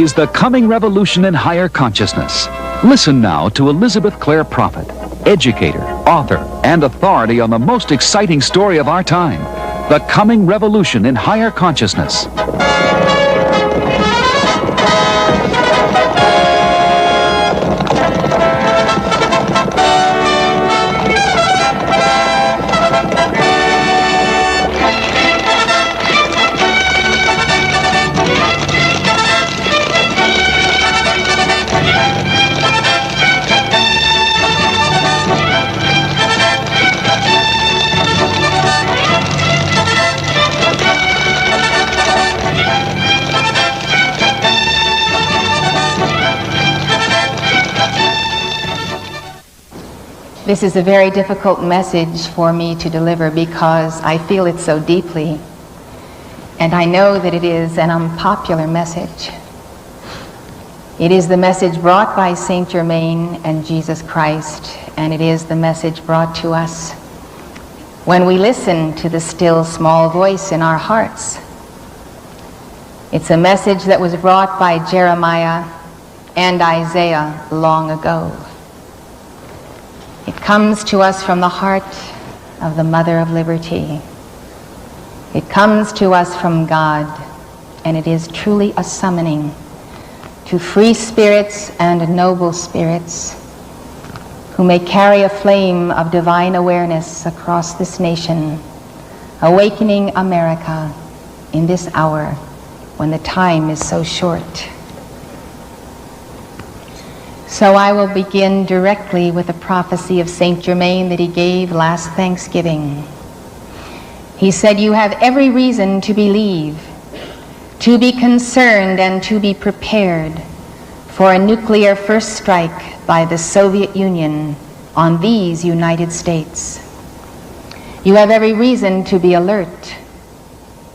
is the coming revolution in higher consciousness. Listen now to Elizabeth Clare Prophet, educator, author, and authority on the most exciting story of our time, the coming revolution in higher consciousness. This is a very difficult message for me to deliver because I feel it so deeply, and I know that it is an unpopular message. It is the message brought by Saint Germain and Jesus Christ, and it is the message brought to us when we listen to the still small voice in our hearts. It's a message that was brought by Jeremiah and Isaiah long ago. It comes to us from the heart of the Mother of Liberty. It comes to us from God, and it is truly a summoning to free spirits and noble spirits who may carry a flame of divine awareness across this nation, awakening America in this hour when the time is so short. So I will begin directly with a prophecy of Saint Germain that he gave last Thanksgiving. He said, "You have every reason to believe, to be concerned, and to be prepared for a nuclear first strike by the Soviet Union on these United States. You have every reason to be alert.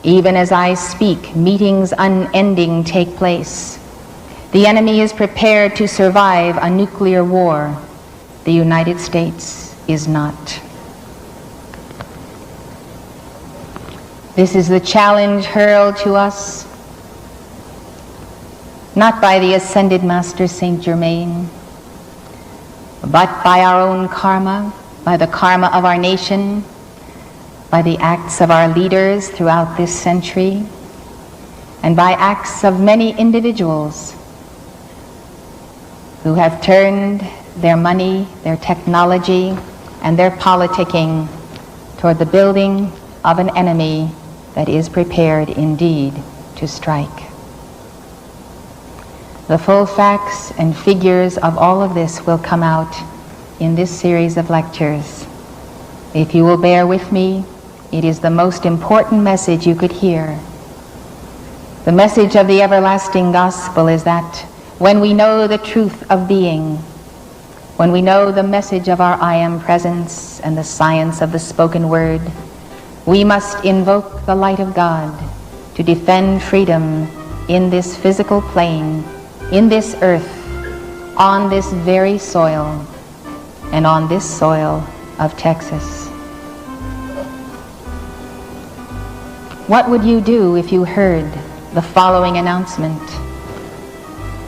Even as I speak, meetings unending take place. The enemy is prepared to survive a nuclear war. The United States is not." This is the challenge hurled to us, not by the ascended Master Saint Germain, but by our own karma, by the karma of our nation, by the acts of our leaders throughout this century, and by acts of many individuals who have turned their money, their technology, and their politicking toward the building of an enemy that is prepared indeed to strike. The full facts and figures of all of this will come out in this series of lectures. If you will bear with me, it is the most important message you could hear. The message of the everlasting gospel is that when we know the truth of being, when we know the message of our I Am Presence and the science of the spoken word, we must invoke the light of God to defend freedom in this physical plane, in this earth, on this very soil, and on this soil of Texas. What would you do if you heard the following announcement?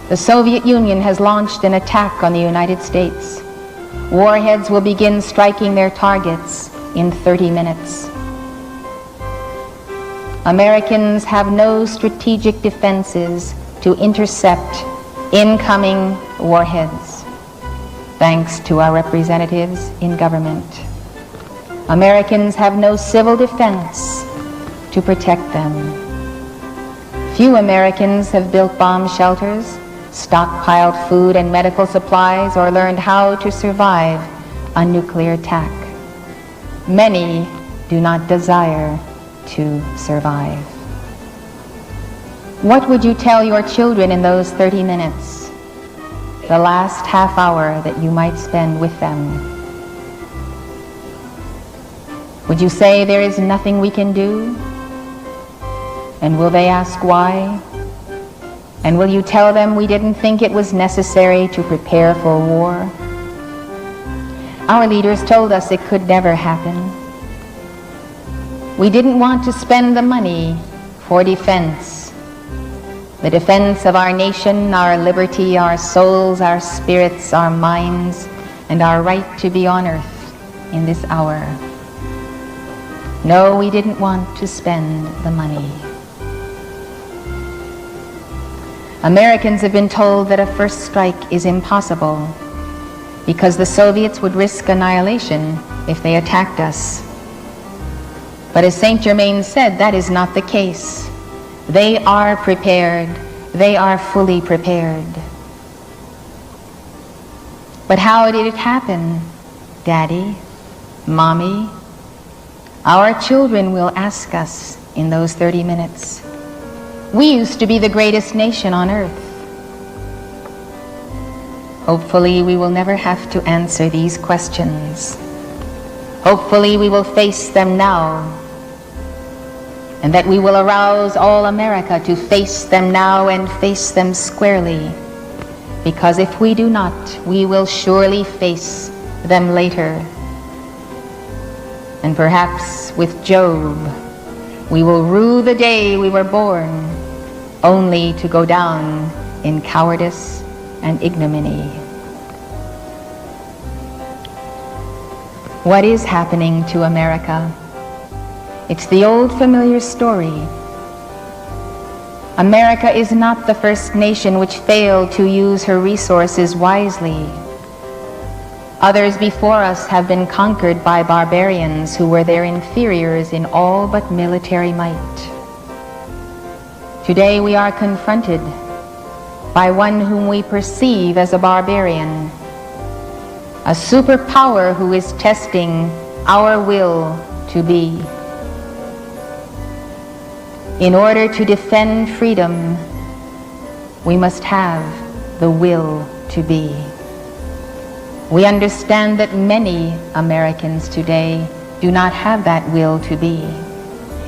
The Soviet Union has launched an attack on the United States. Warheads will begin striking their targets in 30 minutes. Americans have no strategic defenses to intercept incoming warheads, thanks to our representatives in government. Americans have no civil defense to protect them. Few Americans have built bomb shelters, stockpiled food and medical supplies, or learned how to survive a nuclear attack. Many do not desire to survive. What would you tell your children in those 30 minutes, the last half hour that you might spend with them? Would you say there is nothing we can do? And will they ask why? And will you tell them we didn't think it was necessary to prepare for war? Our leaders told us it could never happen. We didn't want to spend the money for defense. the defense of our nation, our liberty, our souls, our spirits, our minds, and our right to be on earth in this hour. No, we didn't want to spend the money. Americans have been told that a first strike is impossible because the Soviets would risk annihilation if they attacked us. But as Saint Germain said, that is not the case. They are prepared. They are fully prepared. But how did it happen, Daddy, Mommy? Our children will ask us in those 30 minutes. We used to be the greatest nation on earth. Hopefully we will never have to answer these questions. Hopefully we will face them now, and that we will arouse all America to face them now and face them squarely, because if we do not, we will surely face them later. And perhaps with Job, we will rue the day we were born, only to go down in cowardice and ignominy. What is happening to America? It's the old familiar story. America is not the first nation which failed to use her resources wisely. Others before us have been conquered by barbarians who were their inferiors in all but military might. Today we are confronted by one whom we perceive as a barbarian, a superpower who is testing our will to be. In order to defend freedom, we must have the will to be. We understand that many Americans today do not have that will to be.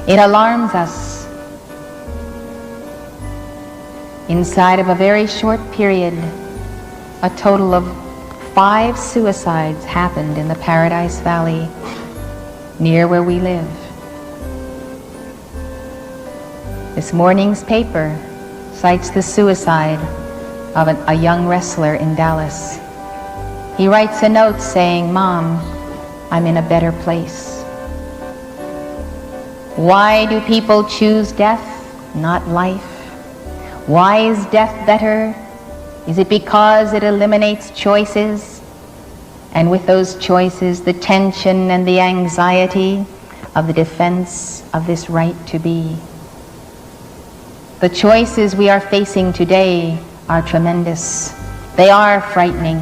It alarms us. Inside of a very short period, a total of 5 suicides happened in the Paradise Valley, near where we live. This morning's paper cites the suicide of a young wrestler in Dallas. He writes a note saying, "Mom, I'm in a better place." Why do people choose death, not life? Why is death better? Is it because it eliminates choices? And with those choices, the tension and the anxiety of the defense of this right to be. The choices we are facing today are tremendous. They are frightening,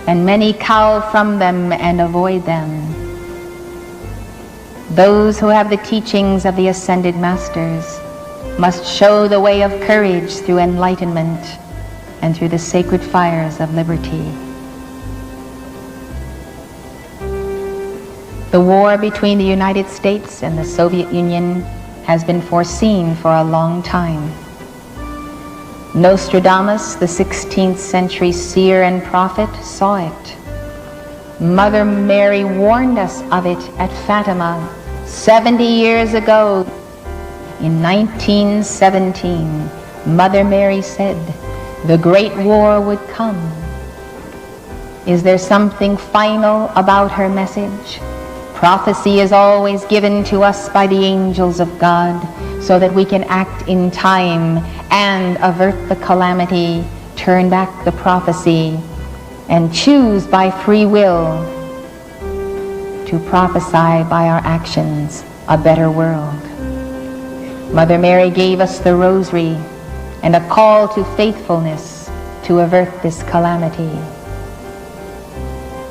and many cower from them and avoid them. Those who have the teachings of the Ascended Masters must show the way of courage through enlightenment and through the sacred fires of liberty. The war between the United States and the Soviet Union has been foreseen for a long time. Nostradamus, the 16th century seer and prophet, saw it. Mother Mary warned us of it at Fatima 70 years ago. In 1917, Mother Mary said the Great War would come. Is there something final about her message? Prophecy is always given to us by the angels of God so that we can act in time and avert the calamity, turn back the prophecy, and choose by free will to prophesy by our actions a better world. Mother Mary gave us the rosary and a call to faithfulness to avert this calamity.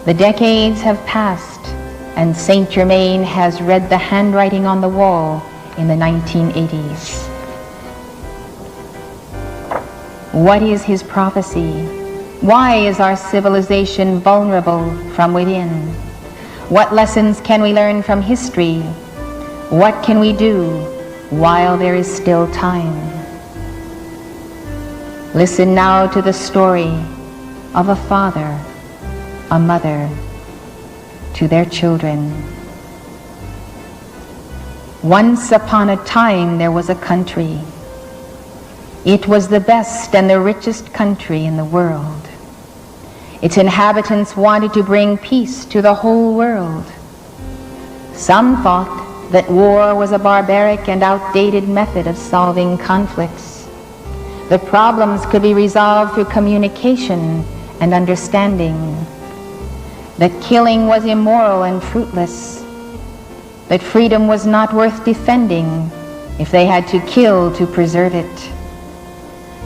The decades have passed, and Saint Germain has read the handwriting on the wall in the 1980s. What is his prophecy? Why is our civilization vulnerable from within? What lessons can we learn from history? What can we do while there is still time? Listen now to the story of a father, a mother, to their children. Once upon a time there was a country. It was the best and the richest country in the world. Its inhabitants wanted to bring peace to the whole world. Some thought that war was a barbaric and outdated method of solving conflicts. The problems could be resolved through communication and understanding. That killing was immoral and fruitless. That freedom was not worth defending if they had to kill to preserve it.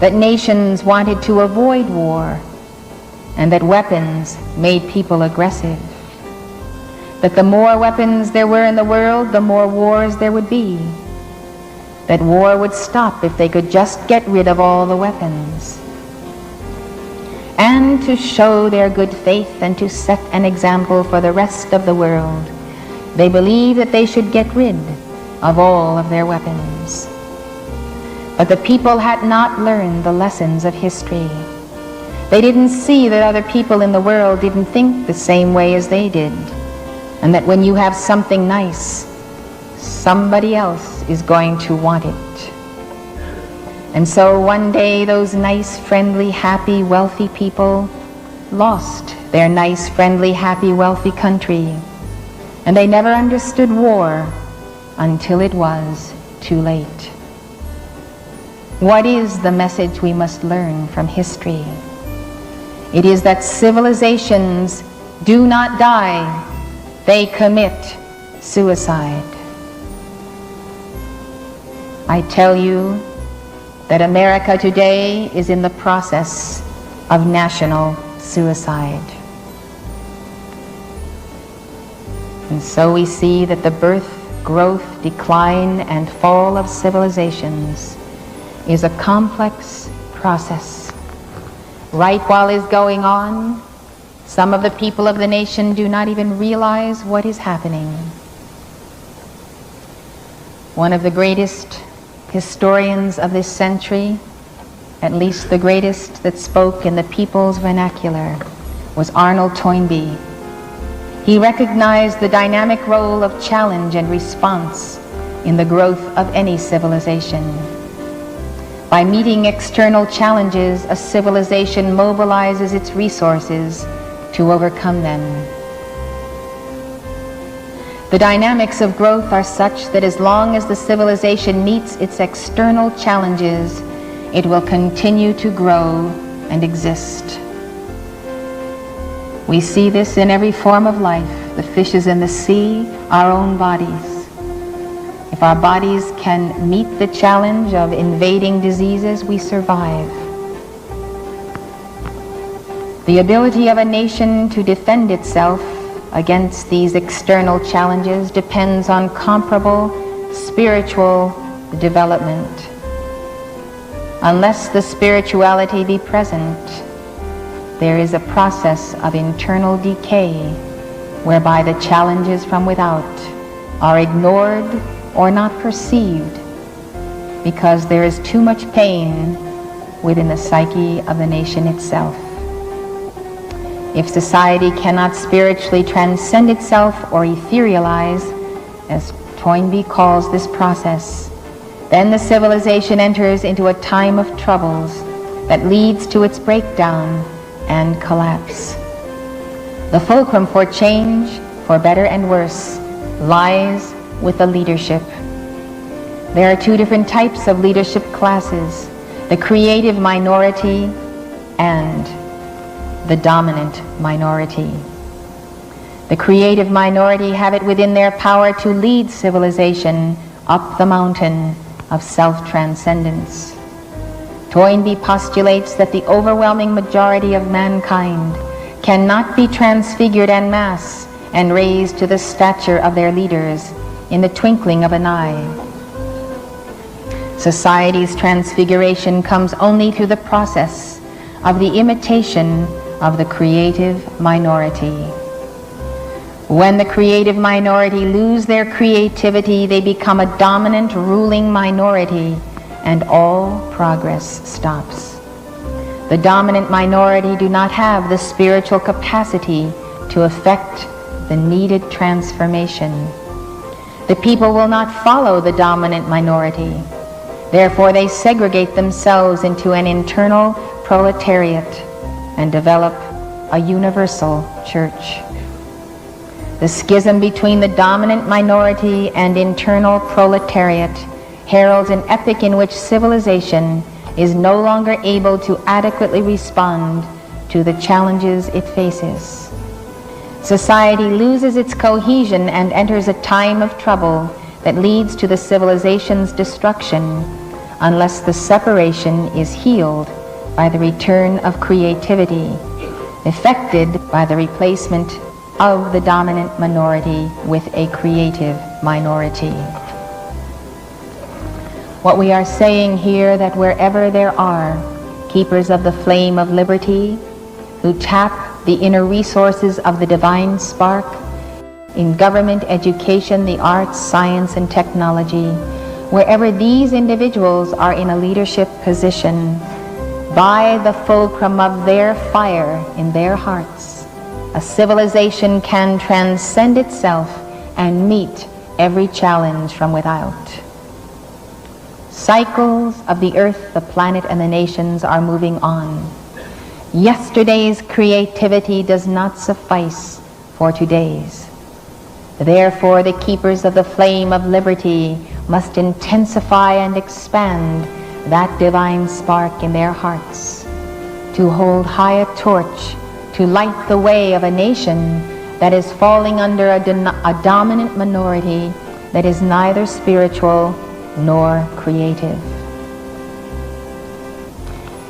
That nations wanted to avoid war, and that weapons made people aggressive. That the more weapons there were in the world, the more wars there would be. That war would stop if they could just get rid of all the weapons. And to show their good faith and to set an example for the rest of the world, they believed that they should get rid of all of their weapons. But the people had not learned the lessons of history. They didn't see that other people in the world didn't think the same way as they did, and that when you have something nice, somebody else is going to want it. And so one day those nice, friendly, happy, wealthy people lost their nice, friendly, happy, wealthy country, and they never understood war until it was too late. What is the message we must learn from history? It is that civilizations do not die, they commit suicide. I tell you that America today is in the process of national suicide. And so we see that the birth, growth, decline, and fall of civilizations is a complex process. Right while it's going on, some of the people of the nation do not even realize what is happening. One of the greatest historians of this century, at least the greatest that spoke in the people's vernacular, was Arnold Toynbee. He recognized the dynamic role of challenge and response in the growth of any civilization. By meeting external challenges, a civilization mobilizes its resources to overcome them. The dynamics of growth are such that as long as the civilization meets its external challenges, it will continue to grow and exist. We see this in every form of life, the fishes in the sea, our own bodies. If our bodies can meet the challenge of invading diseases, we survive. The ability of a nation to defend itself against these external challenges depends on comparable spiritual development. Unless the spirituality be present, there is a process of internal decay whereby the challenges from without are ignored or not perceived because there is too much pain within the psyche of the nation itself. If society cannot spiritually transcend itself or etherealize, as Toynbee calls this process, then the civilization enters into a time of troubles that leads to its breakdown and collapse. The fulcrum for change, for better and worse, lies with the leadership. There are two different types of leadership classes, the creative minority and the dominant minority. The creative minority have it within their power to lead civilization up the mountain of self-transcendence. Toynbee postulates that the overwhelming majority of mankind cannot be transfigured en masse and raised to the stature of their leaders in the twinkling of an eye. Society's transfiguration comes only through the process of the imitation of the creative minority. When the creative minority lose their creativity, they become a dominant ruling minority, and all progress stops. The dominant minority do not have the spiritual capacity to effect the needed transformation. The people will not follow the dominant minority. Therefore, they segregate themselves into an internal proletariat and develop a universal church. The schism between the dominant minority and internal proletariat heralds an epoch in which civilization is no longer able to adequately respond to the challenges it faces. Society loses its cohesion and enters a time of trouble that leads to the civilization's destruction unless the separation is healed by the return of creativity, effected by the replacement of the dominant minority with a creative minority. What we are saying here, that wherever there are keepers of the flame of liberty who tap the inner resources of the divine spark in government, education, the arts, science, and technology, wherever these individuals are in a leadership position, by the fulcrum of their fire in their hearts, a civilization can transcend itself and meet every challenge from without. Cycles of the earth, the planet, and the nations are moving on. Yesterday's creativity does not suffice for today's. Therefore, the keepers of the flame of liberty must intensify and expand that divine spark in their hearts, to hold high a torch, to light the way of a nation that is falling under a dominant minority that is neither spiritual nor creative.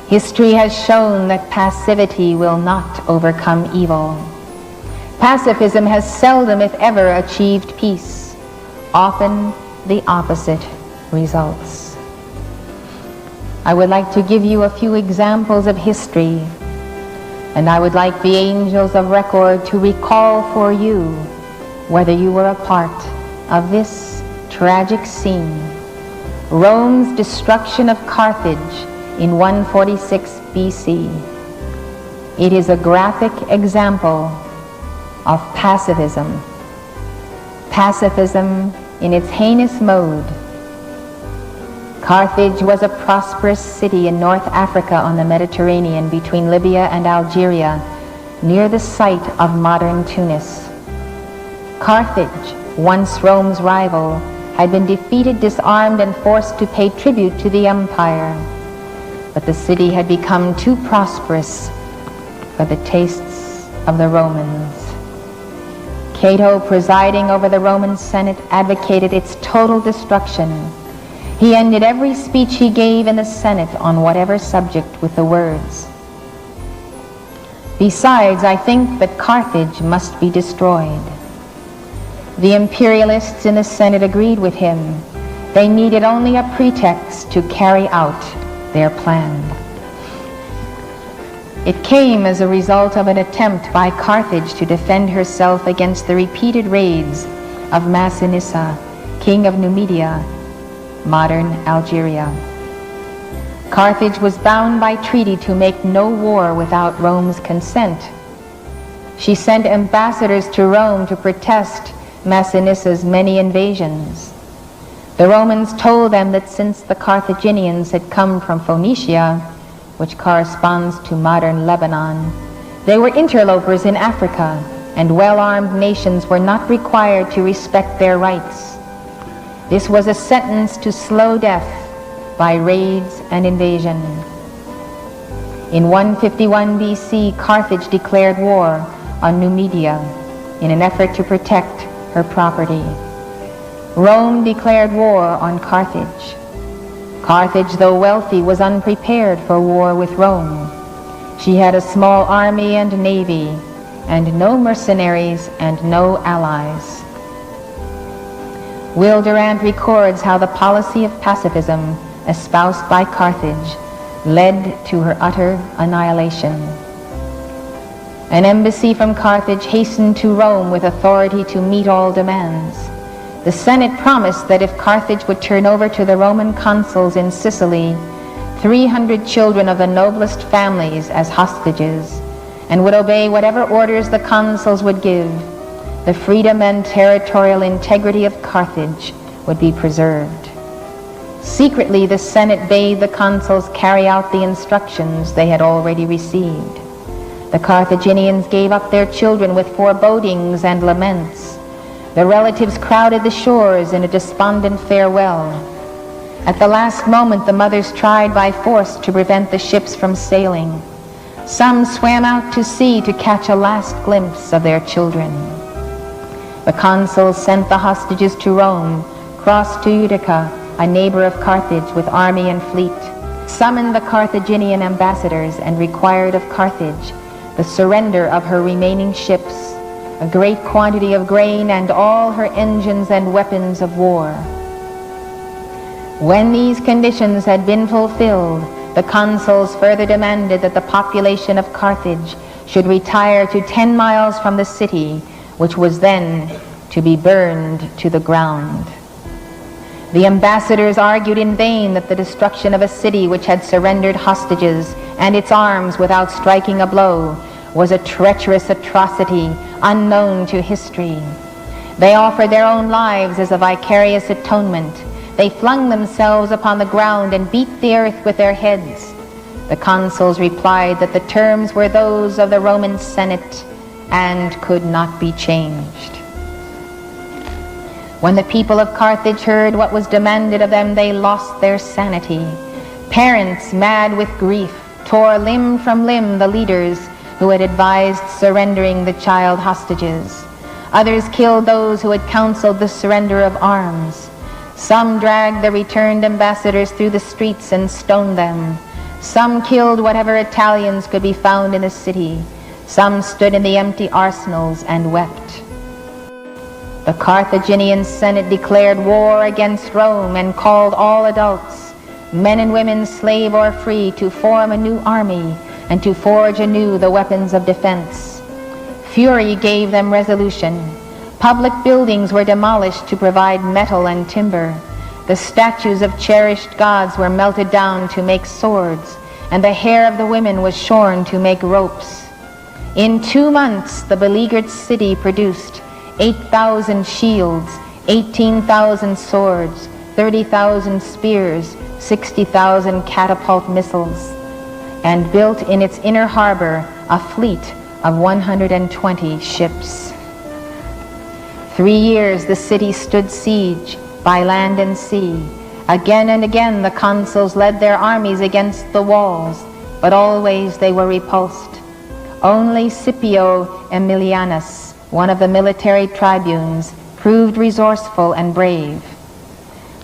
History has shown that passivity will not overcome evil. Pacifism has seldom, if ever, achieved peace. Often the opposite results. I would like to give you a few examples of history, and I would like the angels of record to recall for you whether you were a part of this tragic scene. Rome's destruction of Carthage in 146 BC. It is a graphic example of pacifism. Pacifism in its heinous mode. Carthage was a prosperous city in North Africa on the Mediterranean between Libya and Algeria, near the site of modern Tunis. Carthage, once Rome's rival, had been defeated, disarmed, and forced to pay tribute to the empire. But the city had become too prosperous for the tastes of the Romans. Cato, presiding over the Roman Senate, advocated its total destruction. He ended every speech he gave in the Senate on whatever subject with the words, "Besides, I think that Carthage must be destroyed." The imperialists in the Senate agreed with him. They needed only a pretext to carry out their plan. It came as a result of an attempt by Carthage to defend herself against the repeated raids of Massinissa, king of Numidia, modern Algeria. Carthage was bound by treaty to make no war without Rome's consent. She sent ambassadors to Rome to protest Massinissa's many invasions. The Romans told them that since the Carthaginians had come from Phoenicia, which corresponds to modern Lebanon, they were interlopers in Africa, and well-armed nations were not required to respect their rights. This was a sentence to slow death by raids and invasion. In 151 BC, Carthage declared war on Numidia in an effort to protect her property. Rome declared war on Carthage. Carthage, though wealthy, was unprepared for war with Rome. She had a small army and navy, and no mercenaries and no allies. Will Durant records how the policy of pacifism espoused by Carthage led to her utter annihilation. An embassy from Carthage hastened to Rome with authority to meet all demands. The Senate promised that if Carthage would turn over to the Roman consuls in Sicily 300 children of the noblest families as hostages, and would obey whatever orders the consuls would give, the freedom and territorial integrity of Carthage would be preserved. Secretly, the Senate bade the consuls carry out the instructions they had already received. The Carthaginians gave up their children with forebodings and laments. The relatives crowded the shores in a despondent farewell. At the last moment, the mothers tried by force to prevent the ships from sailing. Some swam out to sea to catch a last glimpse of their children. The consuls sent the hostages to Rome, crossed to Utica, a neighbor of Carthage, with army and fleet, summoned the Carthaginian ambassadors, and required of Carthage the surrender of her remaining ships, a great quantity of grain, and all her engines and weapons of war. When these conditions had been fulfilled, the consuls further demanded that the population of Carthage should retire to 10 miles from the city, which was then to be burned to the ground. The ambassadors argued in vain that the destruction of a city which had surrendered hostages and its arms without striking a blow was a treacherous atrocity unknown to history. They offered their own lives as a vicarious atonement. They flung themselves upon the ground and beat the earth with their heads. The consuls replied that the terms were those of the Roman Senate and could not be changed. When the people of Carthage heard what was demanded of them, they lost their sanity. Parents, mad with grief, tore limb from limb the leaders who had advised surrendering the child hostages. Others killed those who had counseled the surrender of arms. Some dragged the returned ambassadors through the streets and stoned them. Some killed whatever Italians could be found in the city. Some stood in the empty arsenals and wept. The Carthaginian Senate declared war against Rome and called all adults, men and women, slave or free, to form a new army and to forge anew the weapons of defense. Fury gave them resolution. Public buildings were demolished to provide metal and timber. The statues of cherished gods were melted down to make swords, and the hair of the women was shorn to make ropes. In 2 months, the beleaguered city produced 8,000 shields, 18,000 swords, 30,000 spears, 60,000 catapult missiles, and built in its inner harbor a fleet of 120 ships. 3 years the city stood siege by land and sea. Again and again the consuls led their armies against the walls, but always they were repulsed. Only Scipio Aemilianus, one of the military tribunes, proved resourceful and brave.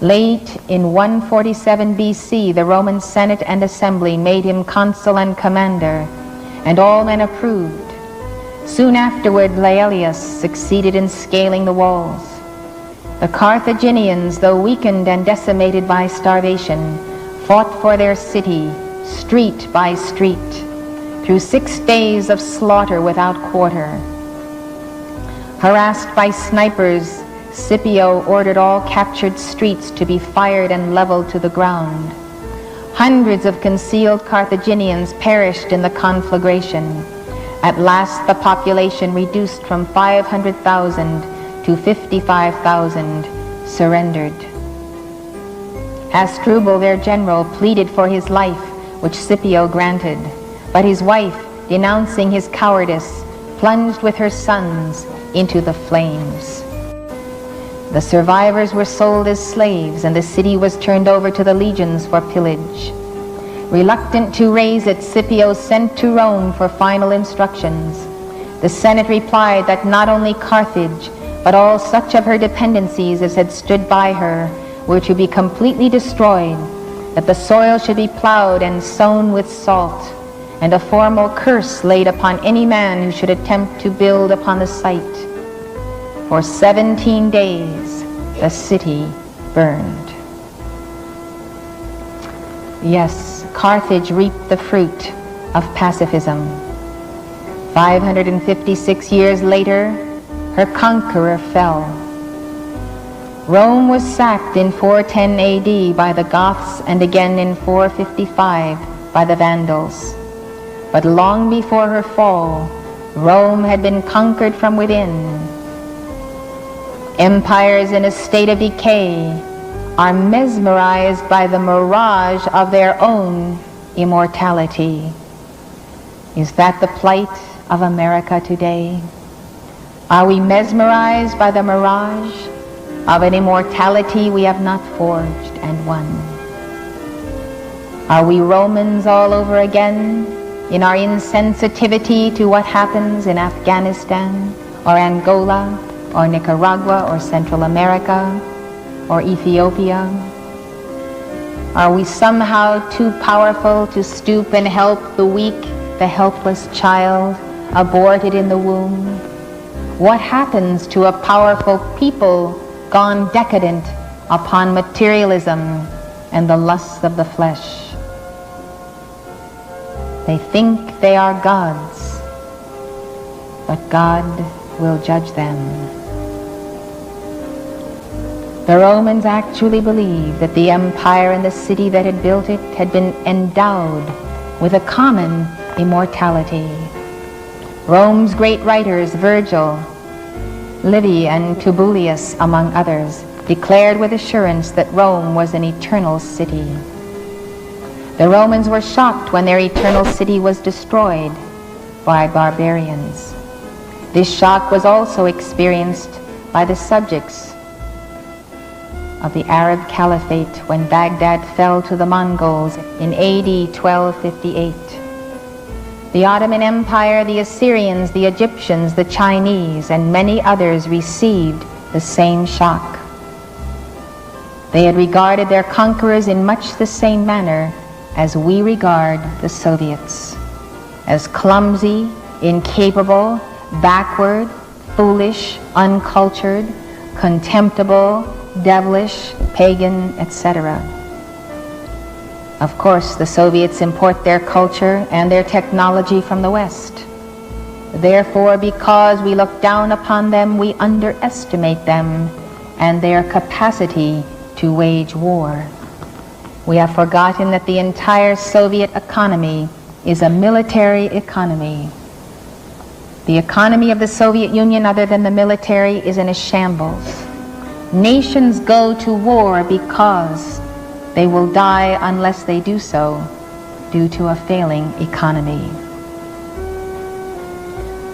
Late in 147 BC, the Roman Senate and Assembly made him consul and commander, and all men approved. Soon afterward, Laelius succeeded in scaling the walls. The Carthaginians, though weakened and decimated by starvation, fought for their city, street by street, through 6 days of slaughter without quarter. Harassed by snipers, Scipio ordered all captured streets to be fired and leveled to the ground. Hundreds of concealed Carthaginians perished in the conflagration. At last the population, reduced from 500,000 to 55,000, surrendered. Asdrubal, their general, pleaded for his life, which Scipio granted, but his wife, denouncing his cowardice, plunged with her sons into the flames. The survivors were sold as slaves, and the city was turned over to the legions for pillage. Reluctant to raise it, Scipio sent to Rome for final instructions. The Senate replied that not only Carthage, but all such of her dependencies as had stood by her were to be completely destroyed, that the soil should be plowed and sown with salt, and a formal curse laid upon any man who should attempt to build upon the site. For 17 days, the city burned. Yes, Carthage reaped the fruit of pacifism. 556 years later, her conqueror fell. Rome was sacked in 410 AD by the Goths and again in 455 by the Vandals. But long before her fall, Rome had been conquered from within. Empires in a state of decay are mesmerized by the mirage of their own immortality. Is that the plight of America today? Are we mesmerized by the mirage of an immortality we have not forged and won? Are we Romans all over again in our insensitivity to what happens in Afghanistan or Angola or Nicaragua or Central America or Ethiopia? Are we somehow too powerful to stoop and help the weak, the helpless child aborted in the womb? What happens to a powerful people gone decadent upon materialism and the lusts of the flesh? They think they are gods, but God will judge them. The Romans actually believed that the empire and the city that had built it had been endowed with a common immortality. Rome's great writers, Virgil, Livy, and Tibullus, among others, declared with assurance that Rome was an eternal city. The Romans were shocked when their eternal city was destroyed by barbarians. This shock was also experienced by the subjects of the Arab Caliphate when Baghdad fell to the Mongols in AD 1258. The Ottoman Empire, the Assyrians, the Egyptians, the Chinese, and many others received the same shock. They had regarded their conquerors in much the same manner as we regard the Soviets, as clumsy, incapable, backward, foolish, uncultured, contemptible, devilish, pagan, etc. Of course, the Soviets import their culture and their technology from the West. Therefore, because we look down upon them, we underestimate them and their capacity to wage war. We have forgotten that the entire Soviet economy is a military economy. The economy of the Soviet Union, other than the military, is in a shambles. Nations go to war because they will die unless they do so due to a failing economy.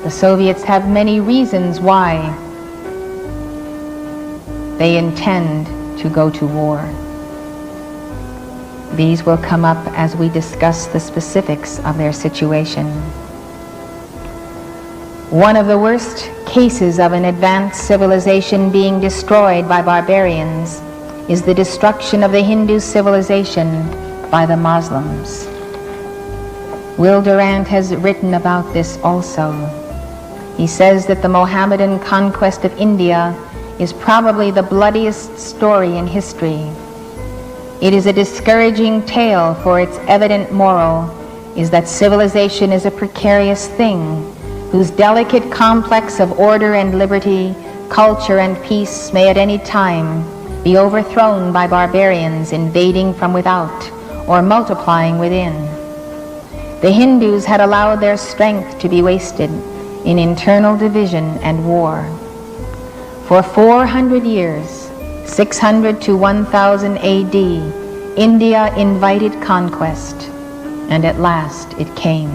The Soviets have many reasons why they intend to go to war. These will come up as we discuss the specifics of their situation. One of the worst cases of an advanced civilization being destroyed by barbarians is the destruction of the Hindu civilization by the Muslims. Will Durant has written about this also. He says that the Mohammedan conquest of India is probably the bloodiest story in history. It is a discouraging tale, for its evident moral is that civilization is a precarious thing whose delicate complex of order and liberty, culture and peace may at any time be overthrown by barbarians invading from without or multiplying within. The Hindus had allowed their strength to be wasted in internal division and war. For 400 years, 600 to 1000 AD, India invited conquest, and at last it came.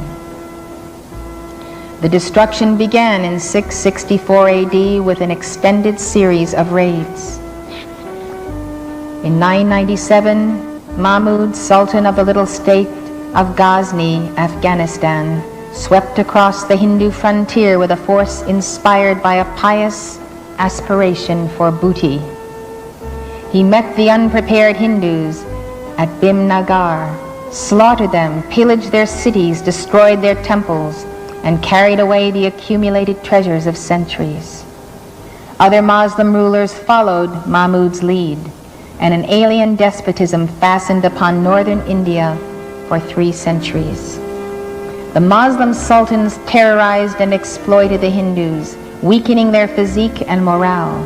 The destruction began in 664 AD with an extended series of raids. In 997, Mahmud, Sultan of the little state of Ghazni, Afghanistan, swept across the Hindu frontier with a force inspired by a pious aspiration for booty. He met the unprepared Hindus at Bhimnagar, slaughtered them, pillaged their cities, destroyed their temples, and carried away the accumulated treasures of centuries. Other Muslim rulers followed Mahmud's lead, and an alien despotism fastened upon northern India for 3 centuries. The Muslim sultans terrorized and exploited the Hindus, weakening their physique and morale,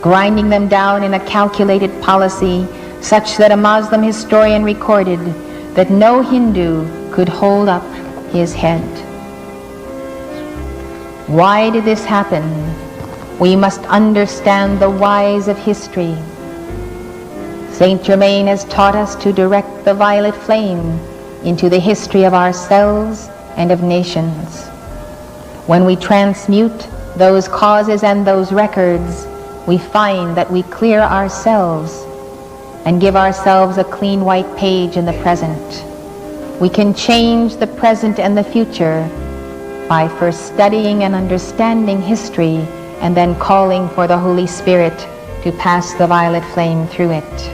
grinding them down in a calculated policy such that a Muslim historian recorded that no Hindu could hold up his head. Why did this happen? We must understand the whys of history. Saint Germain has taught us to direct the violet flame into the history of ourselves and of nations. When we transmute those causes and those records, we find that we clear ourselves and give ourselves a clean white page in the present. We can change the present and the future by first studying and understanding history and then calling for the Holy Spirit to pass the violet flame through it.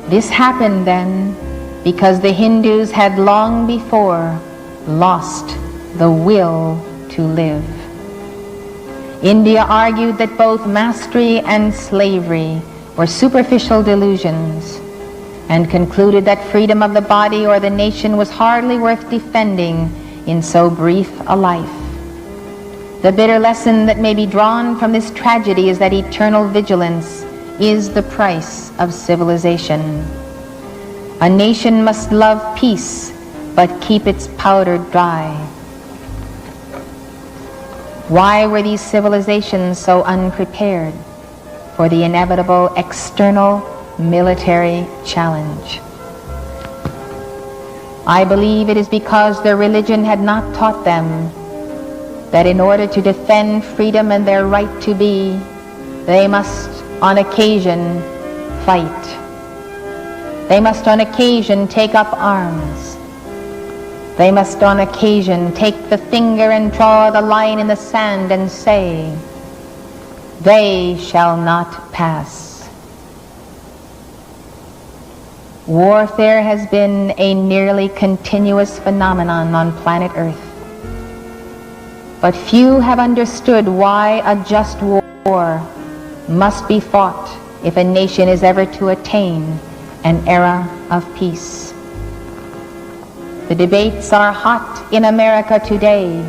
This happened then because the Hindus had long before lost the will to live. India argued that both mastery and slavery were superficial delusions, and concluded that freedom of the body or the nation was hardly worth defending in so brief a life. The bitter lesson that may be drawn from this tragedy is that eternal vigilance is the price of civilization. A nation must love peace, but keep its powder dry. Why were these civilizations so unprepared for the inevitable external military challenge? I believe it is because their religion had not taught them that in order to defend freedom and their right to be, they must on occasion fight. They must on occasion take up arms. They must on occasion take the finger and draw the line in the sand and say, "They shall not pass." Warfare has been a nearly continuous phenomenon on planet Earth. But few have understood why a just war must be fought if a nation is ever to attain an era of peace. The debates are hot in America today,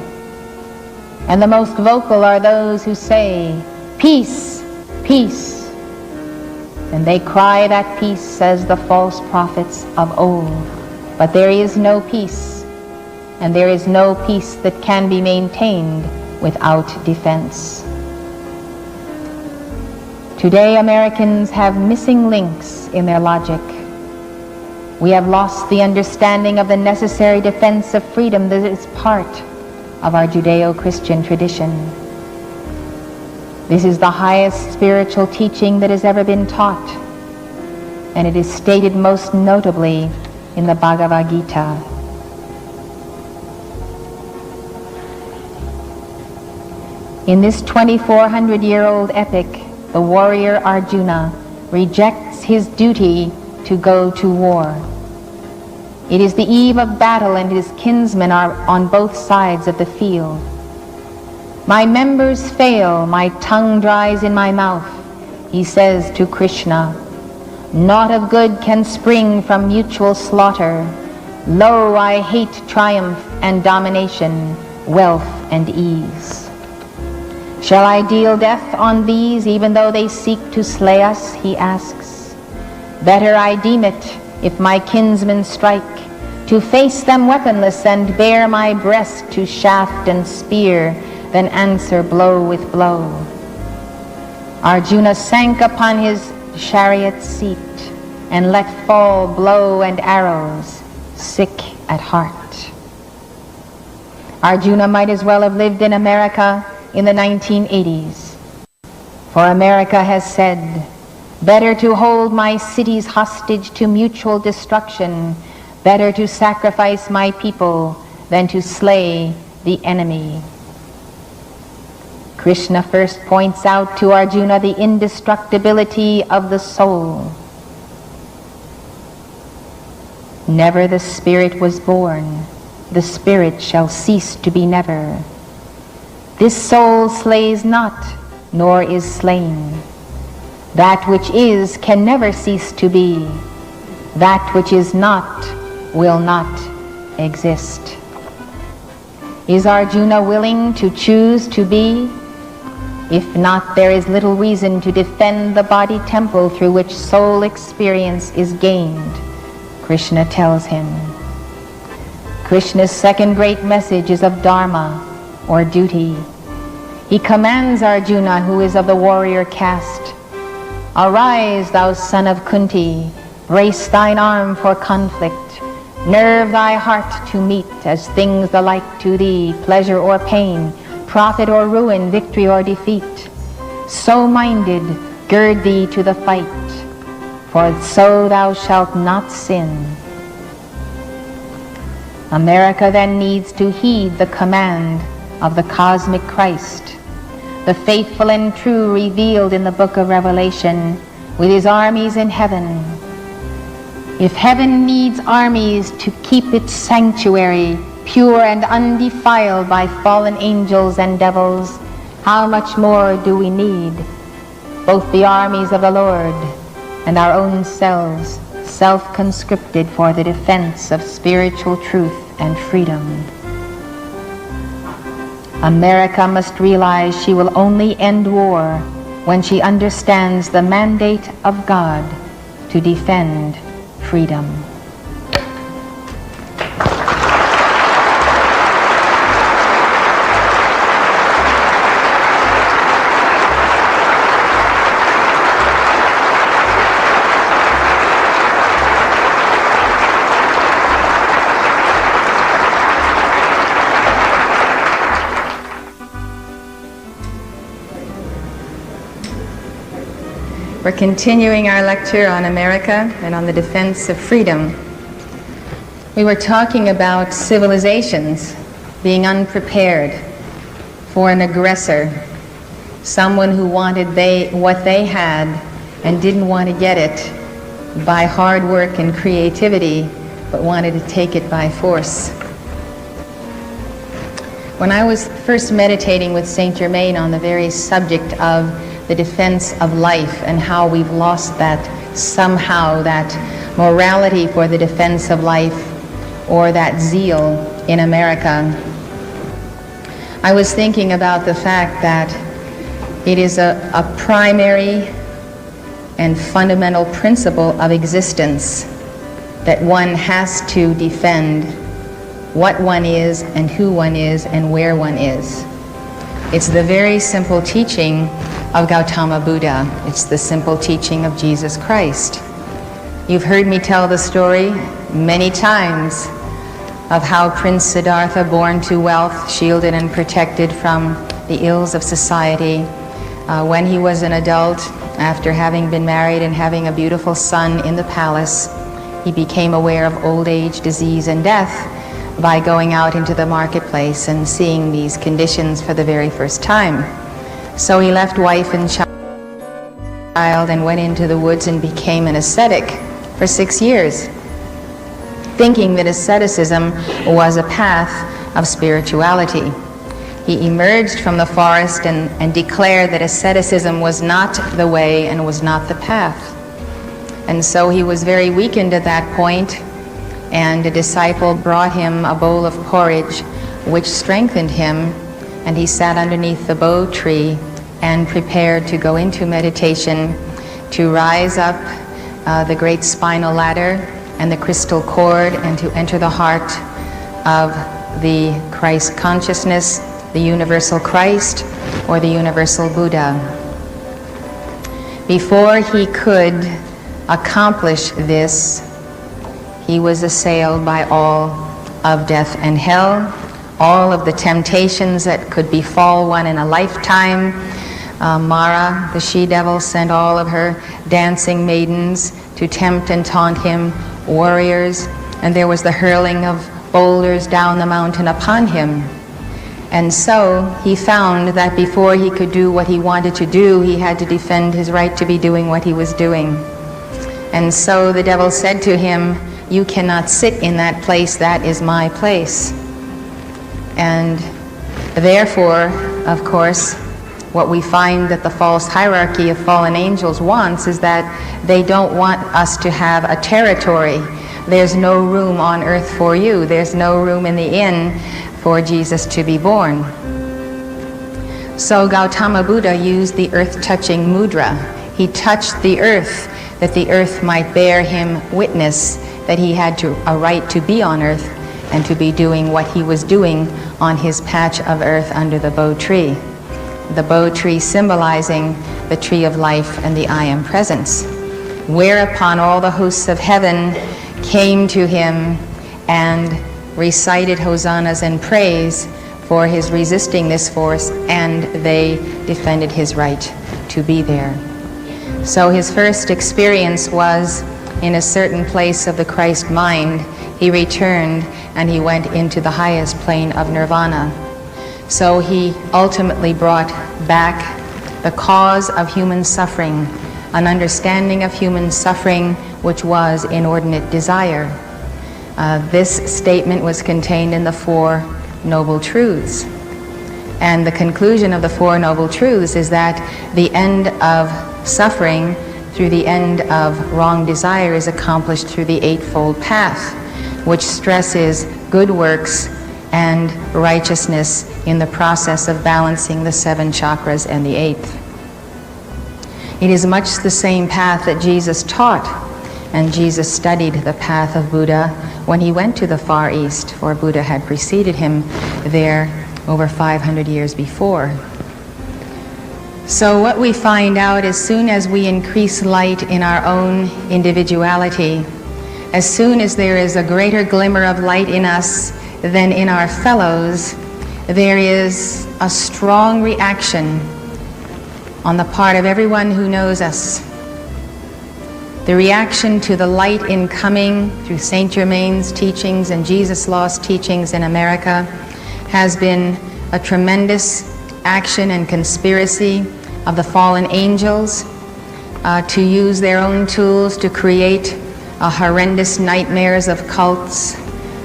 and the most vocal are those who say, "Peace, peace." And they cry that peace as the false prophets of old. But there is no peace, and there is no peace that can be maintained without defense. Today, Americans have missing links in their logic. We have lost the understanding of the necessary defense of freedom that is part of our Judeo-Christian tradition. This is the highest spiritual teaching that has ever been taught, and it is stated most notably in the Bhagavad Gita. In this 2,400-year-old epic, the warrior Arjuna rejects his duty to go to war. It is the eve of battle, and his kinsmen are on both sides of the field. "My members fail, my tongue dries in my mouth," he says to Krishna. "Naught of good can spring from mutual slaughter. Lo, I hate triumph and domination, wealth and ease. Shall I deal death on these even though they seek to slay us?" he asks. "Better I deem it, if my kinsmen strike, to face them weaponless and bare my breast to shaft and spear, than answer blow with blow." Arjuna sank upon his chariot seat and let fall blow and arrows, sick at heart. Arjuna might as well have lived in America in the 1980s. For America has said, "Better to hold my cities hostage to mutual destruction, better to sacrifice my people than to slay the enemy." Krishna first points out to Arjuna the indestructibility of the soul. Never the spirit was born, the spirit shall cease to be never. This soul slays not, nor is slain. That which is can never cease to be. That which is not will not exist. Is Arjuna willing to choose to be? If not, there is little reason to defend the body temple through which soul experience is gained, Krishna tells him. Krishna's second great message is of dharma, or duty. He commands Arjuna, who is of the warrior caste, Arise, thou son of Kunti, brace thine arm for conflict, nerve thy heart to meet as things alike to thee, pleasure or pain, profit or ruin, victory or defeat. So minded, gird thee to the fight, for so thou shalt not sin. America then needs to heed the command of the cosmic Christ, the faithful and true revealed in the book of Revelation with his armies in heaven. If heaven needs armies to keep its sanctuary pure and undefiled by fallen angels and devils, how much more do we need both the armies of the Lord and our own selves, self-conscripted for the defense of spiritual truth and freedom. America must realize she will only end war when she understands the mandate of God to defend freedom. We're continuing our lecture on America and on the defense of freedom. We were talking about civilizations being unprepared for an aggressor, someone who wanted what they had and didn't want to get it by hard work and creativity, but wanted to take it by force. When I was first meditating with Saint Germain on the very subject of the defense of life and how we've lost that somehow, that morality for the defense of life or that zeal in America, I was thinking about the fact that it is a primary and fundamental principle of existence that one has to defend what one is and who one is and where one is. It's the very simple teaching of Gautama Buddha. It's the simple teaching of Jesus Christ. You've heard me tell the story many times of how Prince Siddhartha, born to wealth, shielded and protected from the ills of society, when he was an adult, after having been married and having a beautiful son in the palace, he became aware of old age, disease, and death by going out into the marketplace and seeing these conditions for the very first time. So he left wife and child and went into the woods and became an ascetic for 6 years, thinking that asceticism was a path of spirituality. He emerged from the forest and declared that asceticism was not the way and was not the path. And so he was very weakened at that point, and a disciple brought him a bowl of porridge, which strengthened him, and he sat underneath the bo tree and prepared to go into meditation, to rise up the great spinal ladder and the crystal cord, and to enter the heart of the Christ consciousness, the universal Christ, or the universal Buddha. Before he could accomplish this, he was assailed by all of death and hell, all of the temptations that could befall one in a lifetime. Mara, the she-devil, sent all of her dancing maidens to tempt and taunt him, warriors, and there was the hurling of boulders down the mountain upon him. And so he found that before he could do what he wanted to do, he had to defend his right to be doing what he was doing. And so the devil said to him, "You cannot sit in that place, that is my place." And therefore, of course, what we find that the false hierarchy of fallen angels wants is that they don't want us to have a territory. There's no room on earth for you. There's no room in the inn for Jesus to be born. So Gautama Buddha used the earth-touching mudra. He touched the earth that the earth might bear him witness that he had a right to be on earth and to be doing what he was doing on his patch of earth under the bo tree. the bow tree symbolizing the tree of life and the I am presence. Whereupon all the hosts of heaven came to him and recited hosannas and praise for his resisting this force, and they defended his right to be there. So his first experience was in a certain place of the Christ mind. He returned and he went into the highest plane of nirvana. So he ultimately brought back the cause of human suffering, an understanding of human suffering which was inordinate desire. This statement was contained in the Four Noble Truths. And the conclusion of the Four Noble Truths is that the end of suffering through the end of wrong desire is accomplished through the Eightfold Path, which stresses good works and righteousness in the process of balancing the 7 chakras and the 8th. It is much the same path that Jesus taught, and Jesus studied the path of Buddha when he went to the Far East, for Buddha had preceded him there over 500 years before. So what we find out, as soon as we increase light in our own individuality, as soon as there is a greater glimmer of light in us than in our fellows, there is a strong reaction on the part of everyone who knows us. The reaction to the light incoming through Saint Germain's teachings and Jesus' lost teachings in America has been a tremendous action and conspiracy of the fallen angels to use their own tools to create horrendous nightmares of cults,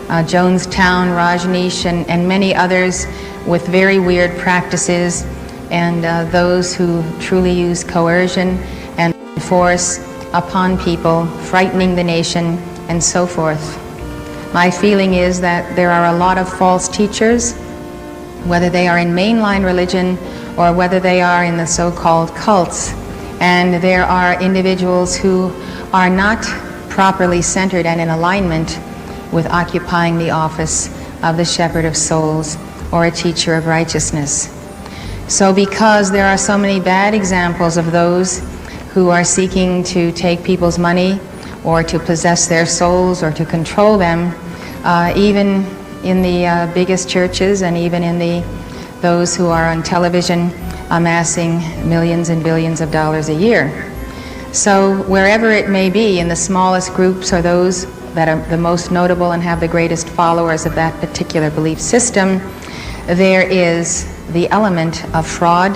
Jonestown, Rajneesh, and many others with very weird practices, and those who truly use coercion and force upon people, frightening the nation, and so forth. My feeling is that there are a lot of false teachers, whether they are in mainline religion or whether they are in the so-called cults, and there are individuals who are not properly centered and in alignment with occupying the office of the shepherd of souls or a teacher of righteousness. So because there are so many bad examples of those who are seeking to take people's money or to possess their souls or to control them, even in the biggest churches and even in those who are on television amassing millions and billions of dollars a year. So wherever it may be, in the smallest groups or those that are the most notable and have the greatest followers of that particular belief system, there is the element of fraud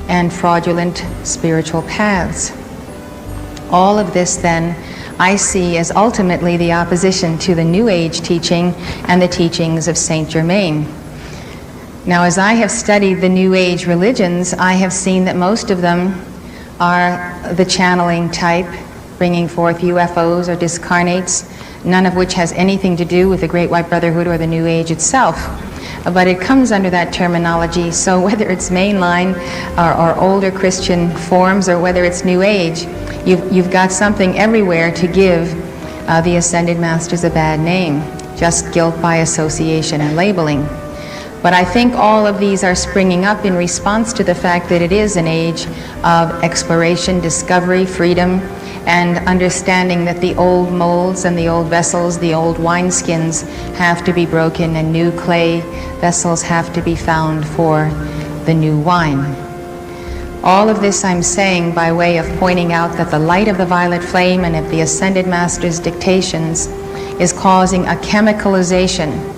and fraudulent spiritual paths. All of this then I see as ultimately the opposition to the New Age teaching and the teachings of Saint Germain. Now, as I have studied the New Age religions, I have seen that most of them are the channeling type, bringing forth UFOs or discarnates, none of which has anything to do with the Great White Brotherhood or the New Age itself. But it comes under that terminology, so whether it's mainline or older Christian forms or whether it's New Age, you've got something everywhere to give the Ascended Masters a bad name, just guilt by association and labeling. But I think all of these are springing up in response to the fact that it is an age of exploration, discovery, freedom, and understanding that the old molds and the old vessels, the old wineskins, have to be broken and new clay vessels have to be found for the new wine. All of this I'm saying by way of pointing out that the light of the violet flame and of the Ascended Master's dictations is causing a chemicalization.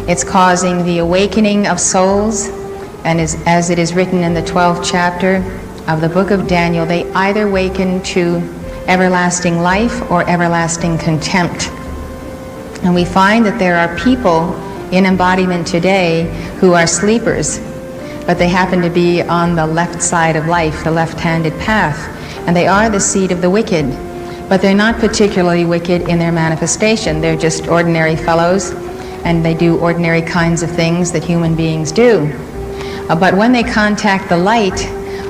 It's causing the awakening of souls, and as it is written in the 12th chapter of the book of Daniel, they either awaken to everlasting life or everlasting contempt. And we find that there are people in embodiment today who are sleepers, but they happen to be on the left side of life, the left-handed path, and they are the seed of the wicked, but they're not particularly wicked in their manifestation. They're just ordinary fellows, and they do ordinary kinds of things that human beings do. But when they contact the light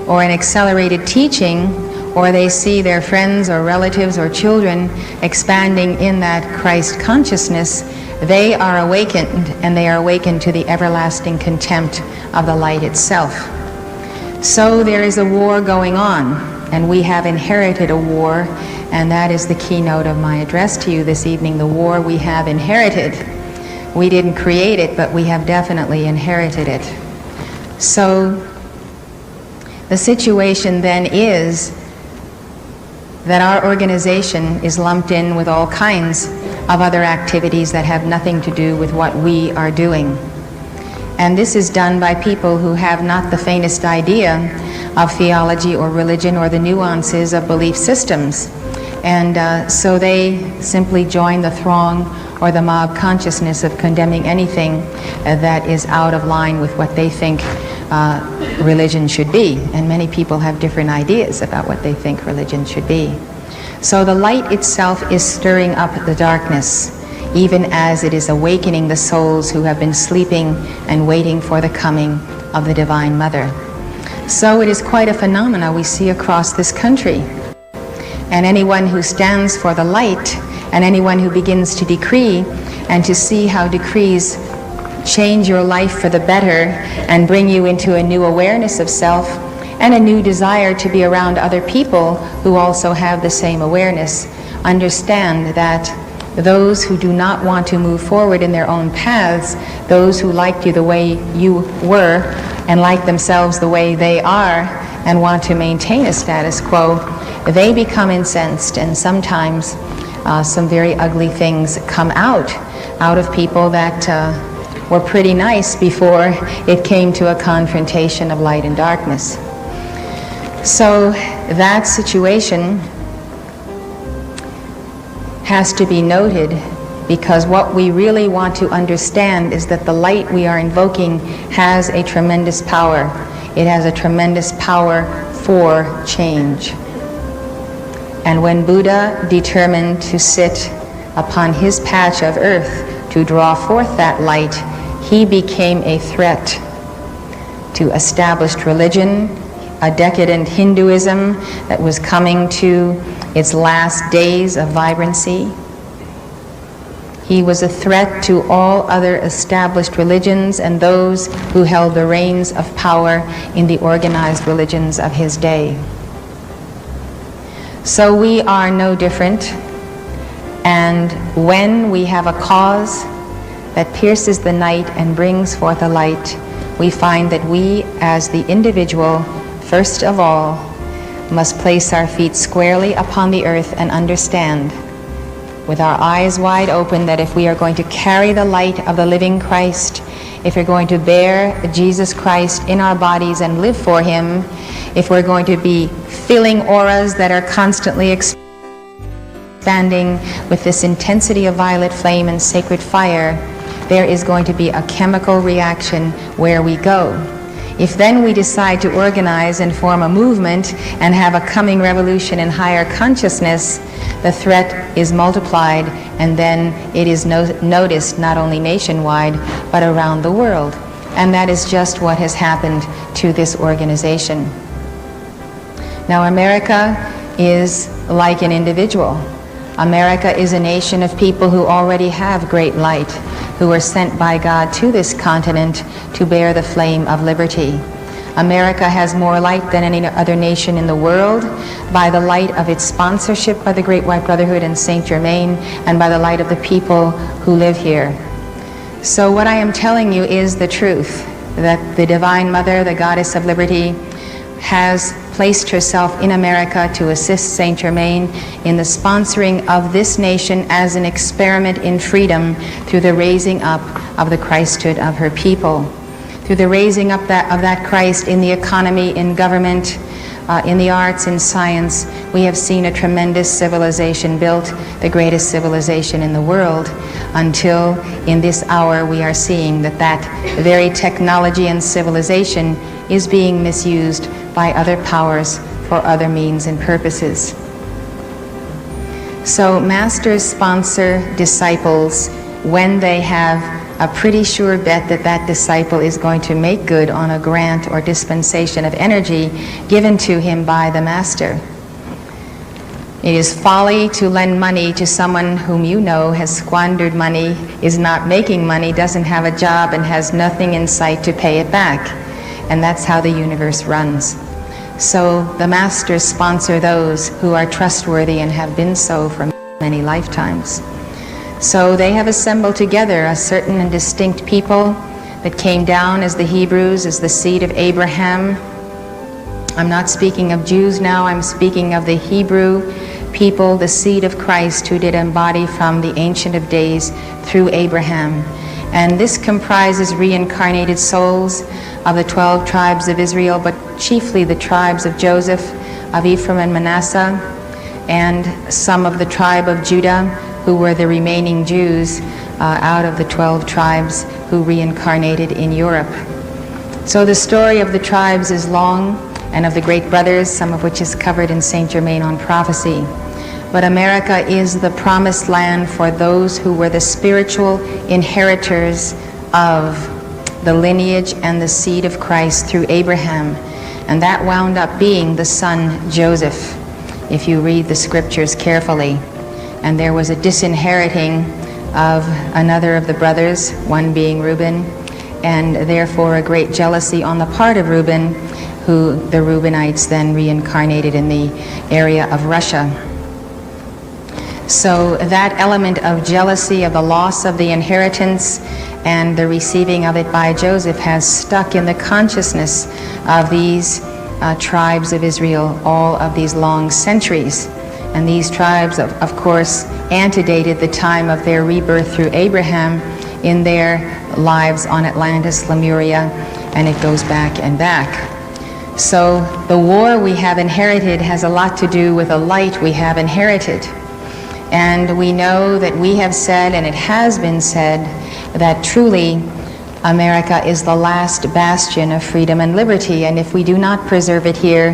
or an accelerated teaching, or they see their friends or relatives or children expanding in that Christ consciousness, they are awakened, and they are awakened to the everlasting contempt of the light itself. So there is a war going on, and we have inherited a war, and that is the keynote of my address to you this evening, the war we have inherited. We didn't create it, but we have definitely inherited it. So the situation then is that our organization is lumped in with all kinds of other activities that have nothing to do with what we are doing. And this is done by people who have not the faintest idea of theology or religion or the nuances of belief systems. And so they simply join the throng or the mob consciousness of condemning anything that is out of line with what they think religion should be. And many people have different ideas about what they think religion should be. So the light itself is stirring up the darkness, even as it is awakening the souls who have been sleeping and waiting for the coming of the Divine Mother. So it is quite a phenomena we see across this country. And anyone who stands for the light, and anyone who begins to decree, and to see how decrees change your life for the better and bring you into a new awareness of self and a new desire to be around other people who also have the same awareness, understand that those who do not want to move forward in their own paths, those who liked you the way you were and like themselves the way they are and want to maintain a status quo, they become incensed, and sometimes some very ugly things come out of people that were pretty nice before it came to a confrontation of light and darkness. So that situation has to be noted, because what we really want to understand is that the light we are invoking has a tremendous power. It has a tremendous power for change. And when Buddha determined to sit upon his patch of earth to draw forth that light, he became a threat to established religion, a decadent Hinduism that was coming to its last days of vibrancy. He was a threat to all other established religions and those who held the reins of power in the organized religions of his day. So we are no different, and when we have a cause that pierces the night and brings forth a light, we find that we, as the individual, first of all, must place our feet squarely upon the earth and understand, with our eyes wide open, that if we are going to carry the light of the living Christ, if we're going to bear Jesus Christ in our bodies and live for Him, if we're going to be filling auras that are constantly expanding with this intensity of violet flame and sacred fire, there is going to be a chemical reaction where we go. If then we decide to organize and form a movement and have a coming revolution in higher consciousness, the threat is multiplied, and then it is noticed not only nationwide but around the world. And that is just what has happened to this organization. Now, America is like an individual. America is a nation of people who already have great light, who are sent by God to this continent to bear the flame of liberty. America has more light than any other nation in the world, by the light of its sponsorship by the Great White Brotherhood and Saint Germain, and by the light of the people who live here. So what I am telling you is the truth, that the Divine Mother, the Goddess of Liberty, has placed herself in America to assist Saint Germain in the sponsoring of this nation as an experiment in freedom through the raising up of the Christhood of her people, through the raising up of that Christ in the economy, in government, in the arts, in science. We have seen a tremendous civilization built, the greatest civilization in the world, until in this hour we are seeing that very technology and civilization is being misused by other powers for other means and purposes. So masters sponsor disciples when they have a pretty sure bet that that disciple is going to make good on a grant or dispensation of energy given to him by the master. It is folly to lend money to someone whom you know has squandered money, is not making money, doesn't have a job, and has nothing in sight to pay it back. and that's how the universe runs. So the masters sponsor those who are trustworthy and have been so for many lifetimes. So they have assembled together a certain and distinct people that came down as the Hebrews, as the seed of Abraham. I'm not speaking of Jews now, I'm speaking of the Hebrew people, the seed of Christ, who did embody from the Ancient of Days through Abraham. And this comprises reincarnated souls of the 12 tribes of Israel, but chiefly the tribes of Joseph, of Ephraim and Manasseh, and some of the tribe of Judah, who were the remaining Jews out of the 12 tribes who reincarnated in Europe. So the story of the tribes is long, and of the great brothers, some of which is covered in Saint Germain-En prophecy. But America is the promised land for those who were the spiritual inheritors of the lineage and the seed of Christ through Abraham. And that wound up being the son Joseph, if you read the scriptures carefully. And there was a disinheriting of another of the brothers, one being Reuben, and therefore a great jealousy on the part of Reuben, who the Reubenites then reincarnated in the area of Russia. So that element of jealousy of the loss of the inheritance and the receiving of it by Joseph has stuck in the consciousness of these tribes of Israel all of these long centuries. And these tribes, of course, antedated the time of their rebirth through Abraham in their lives on Atlantis, Lemuria, and it goes back and back. So the war we have inherited has a lot to do with the light we have inherited. And we know that we have said, and it has been said, that truly America is the last bastion of freedom and liberty, and if we do not preserve it here,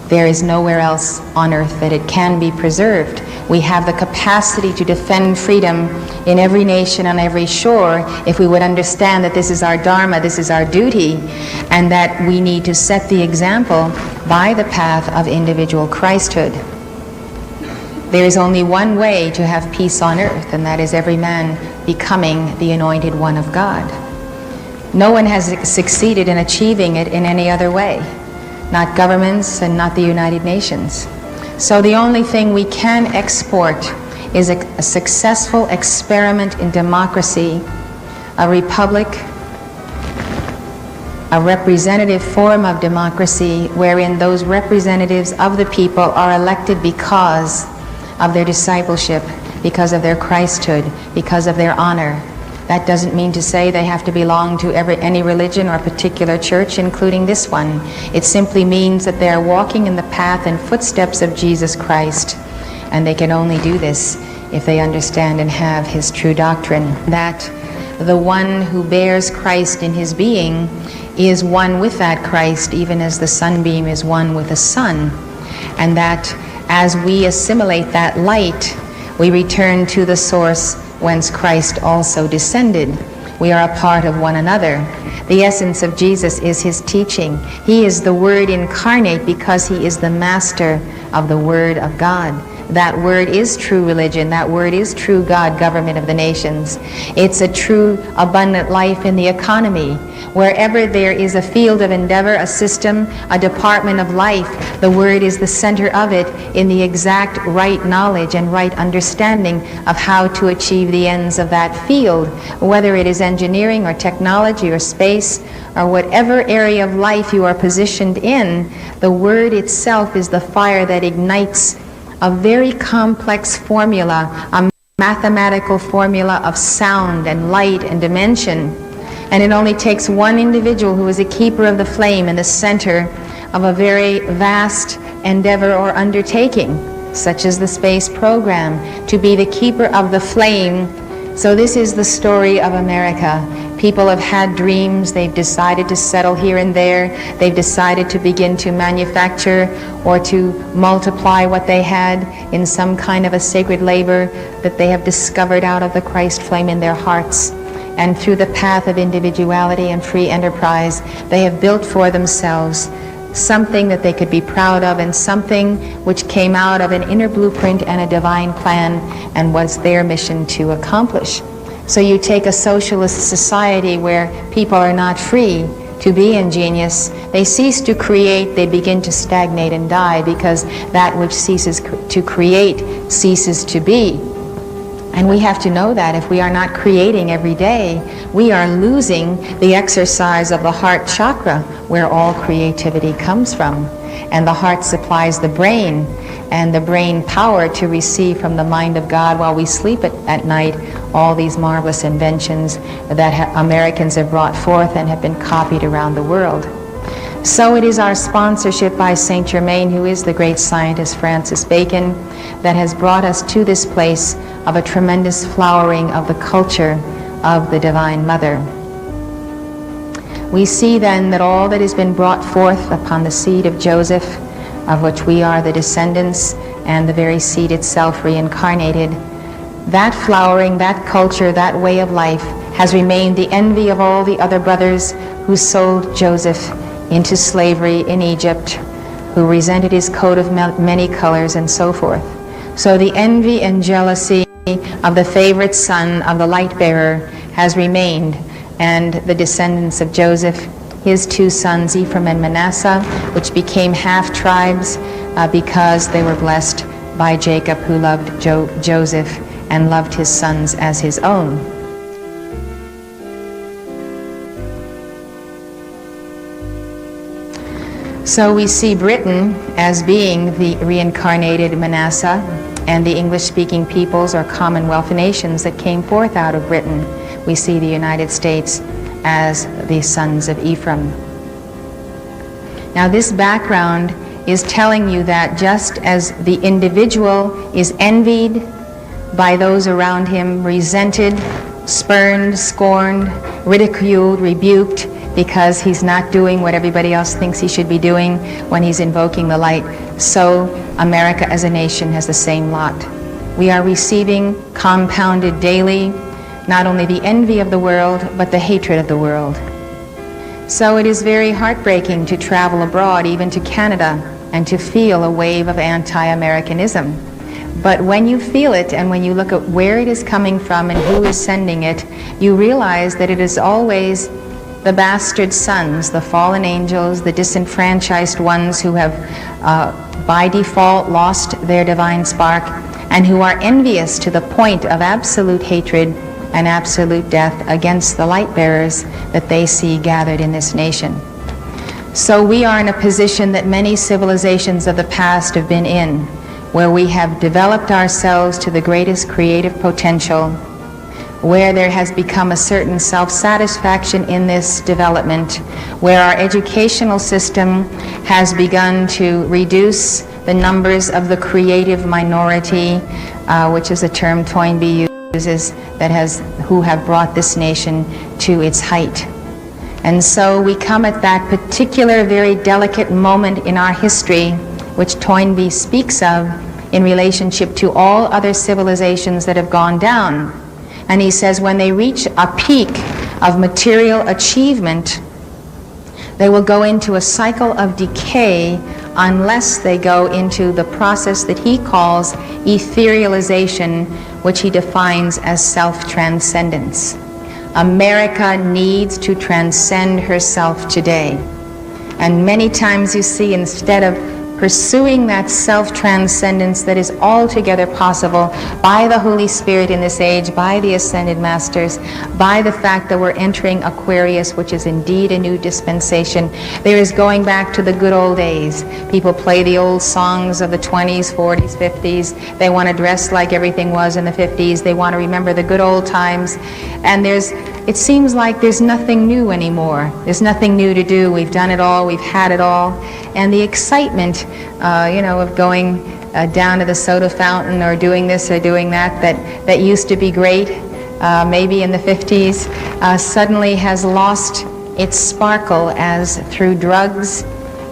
there is nowhere else on earth that it can be preserved. We have the capacity to defend freedom in every nation, on every shore, if we would understand that this is our dharma, this is our duty, and that we need to set the example by the path of individual Christhood. There is only one way to have peace on earth, and that is every man becoming the anointed one of God. No one has succeeded in achieving it in any other way. Not governments and not the United Nations. So the only thing we can export is a successful experiment in democracy, a republic, a representative form of democracy wherein those representatives of the people are elected because of their discipleship, because of their Christhood, because of their honor. That doesn't mean to say they have to belong to any religion or particular church, including this one. It simply means that they are walking in the path and footsteps of Jesus Christ, and they can only do this if they understand and have his true doctrine, that the one who bears Christ in his being is one with that Christ, even as the sunbeam is one with the sun, and that as we assimilate that light, we return to the source whence Christ also descended. We are a part of one another. The essence of Jesus is his teaching. He is the Word incarnate because he is the master of the Word of God. That Word is true religion. That Word is true God, government of the nations. It's a true abundant life in the economy. Wherever there is a field of endeavor, a system, a department of life, the Word is the center of it in the exact right knowledge and right understanding of how to achieve the ends of that field, whether it is engineering or technology or space or whatever area of life you are positioned in. The Word itself is the fire that ignites a very complex formula, a mathematical formula of sound and light and dimension. And it only takes one individual who is a keeper of the flame in the center of a very vast endeavor or undertaking, such as the space program, to be the keeper of the flame. So this is the story of America. People have had dreams, they've decided to settle here and there, they've decided to begin to manufacture or to multiply what they had in some kind of a sacred labor that they have discovered out of the Christ flame in their hearts. And through the path of individuality and free enterprise, they have built for themselves something that they could be proud of, and something which came out of an inner blueprint and a divine plan and was their mission to accomplish. So you take a socialist society where people are not free, to be ingenious. They cease to create, they begin to stagnate and die, because that which ceases to create ceases to be. And we have to know that if we are not creating every day, we are losing the exercise of the heart chakra, where all creativity comes from. And the heart supplies the brain, and the brain power to receive from the mind of God while we sleep at night all these marvelous inventions that Americans have brought forth and have been copied around the world. So it is our sponsorship by Saint Germain, who is the great scientist Francis Bacon, that has brought us to this place of a tremendous flowering of the culture of the Divine Mother. We see then that all that has been brought forth upon the seed of Joseph, of which we are the descendants, and the very seed itself reincarnated, that flowering, that culture, that way of life has remained the envy of all the other brothers who sold Joseph into slavery in Egypt, who resented his coat of many colors and so forth. So the envy and jealousy of the favorite son of the light bearer has remained, and the descendants of Joseph, his two sons Ephraim and Manasseh, which became half tribes because they were blessed by Jacob, who loved Joseph and loved his sons as his own. So we see Britain as being the reincarnated Manasseh, and the English-speaking peoples or Commonwealth nations that came forth out of Britain. We see the United States as the sons of Ephraim. Now this background is telling you that just as the individual is envied by those around him, resented, spurned, scorned, ridiculed, rebuked, because he's not doing what everybody else thinks he should be doing when he's invoking the light, so America as a nation has the same lot. We are receiving, compounded daily, not only the envy of the world, but the hatred of the world. So it is very heartbreaking to travel abroad, even to Canada, and to feel a wave of anti-Americanism. But when you feel it, and when you look at where it is coming from and who is sending it, you realize that it is always the bastard sons, the fallen angels, the disenfranchised ones who have by default lost their divine spark, and who are envious to the point of absolute hatred and absolute death against the light bearers that they see gathered in this nation. So we are in a position that many civilizations of the past have been in, where we have developed ourselves to the greatest creative potential, where there has become a certain self-satisfaction in this development, where our educational system has begun to reduce the numbers of the creative minority, which is a term Toynbee uses, who have brought this nation to its height. And so we come at that particular very delicate moment in our history, which Toynbee speaks of in relationship to all other civilizations that have gone down. And he says when they reach a peak of material achievement, they will go into a cycle of decay unless they go into the process that he calls etherealization, which he defines as self-transcendence. America needs to transcend herself today. And many times you see, instead of pursuing that self-transcendence that is altogether possible by the Holy Spirit in this age, by the Ascended Masters, by the fact that we're entering Aquarius, which is indeed a new dispensation. There is going back to the good old days. People play the old songs of the 20s, 40s, 50s. They want to dress like everything was in the 50s. They want to remember the good old times. And it seems like there's nothing new anymore. There's nothing new to do. We've done it all. We've had it all. And the excitement, of going down to the soda fountain or doing this or doing that used to be great, maybe in the 50s, suddenly has lost its sparkle as through drugs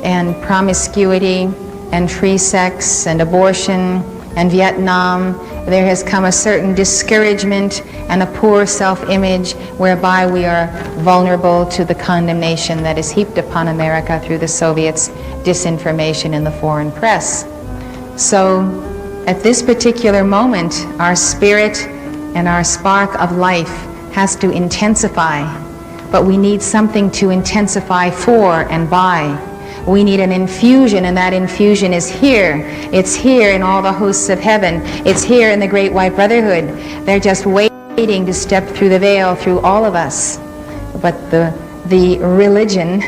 and promiscuity and free sex and abortion and Vietnam, there has come a certain discouragement and a poor self-image whereby we are vulnerable to the condemnation that is heaped upon America through the Soviets' disinformation in the foreign press. So at this particular moment, our spirit and our spark of life has to intensify. but we need something to intensify for and by. We need an infusion, and that infusion is here. It's here in all the hosts of heaven. It's here in the Great White Brotherhood. They're just waiting to step through the veil through all of us. But the religion,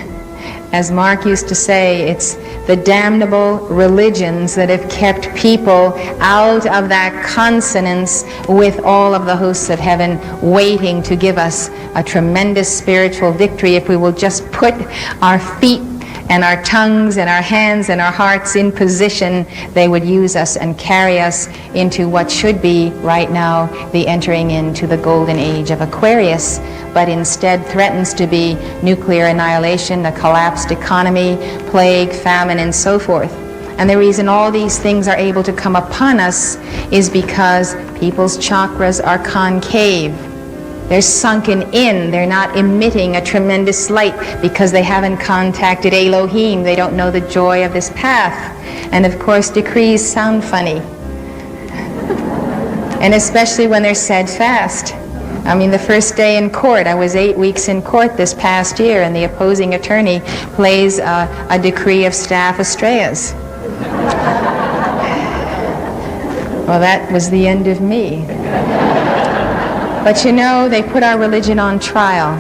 as Mark used to say, it's the damnable religions that have kept people out of that consonance with all of the hosts of heaven, waiting to give us a tremendous spiritual victory if we will just put our feet and our tongues and our hands and our hearts in position. They would use us and carry us into what should be right now the entering into the golden age of Aquarius, but instead threatens to be nuclear annihilation, a collapsed economy, plague, famine, and so forth. And the reason all these things are able to come upon us is because people's chakras are concave. They're sunken in. They're not emitting a tremendous light because they haven't contacted Elohim. They don't know the joy of this path. And of course, decrees sound funny. And especially when they're said fast. I mean, the first day in court, I was 8 weeks in court this past year, and the opposing attorney plays a decree of staff Astrayas. Well, that was the end of me. But you know, they put our religion on trial.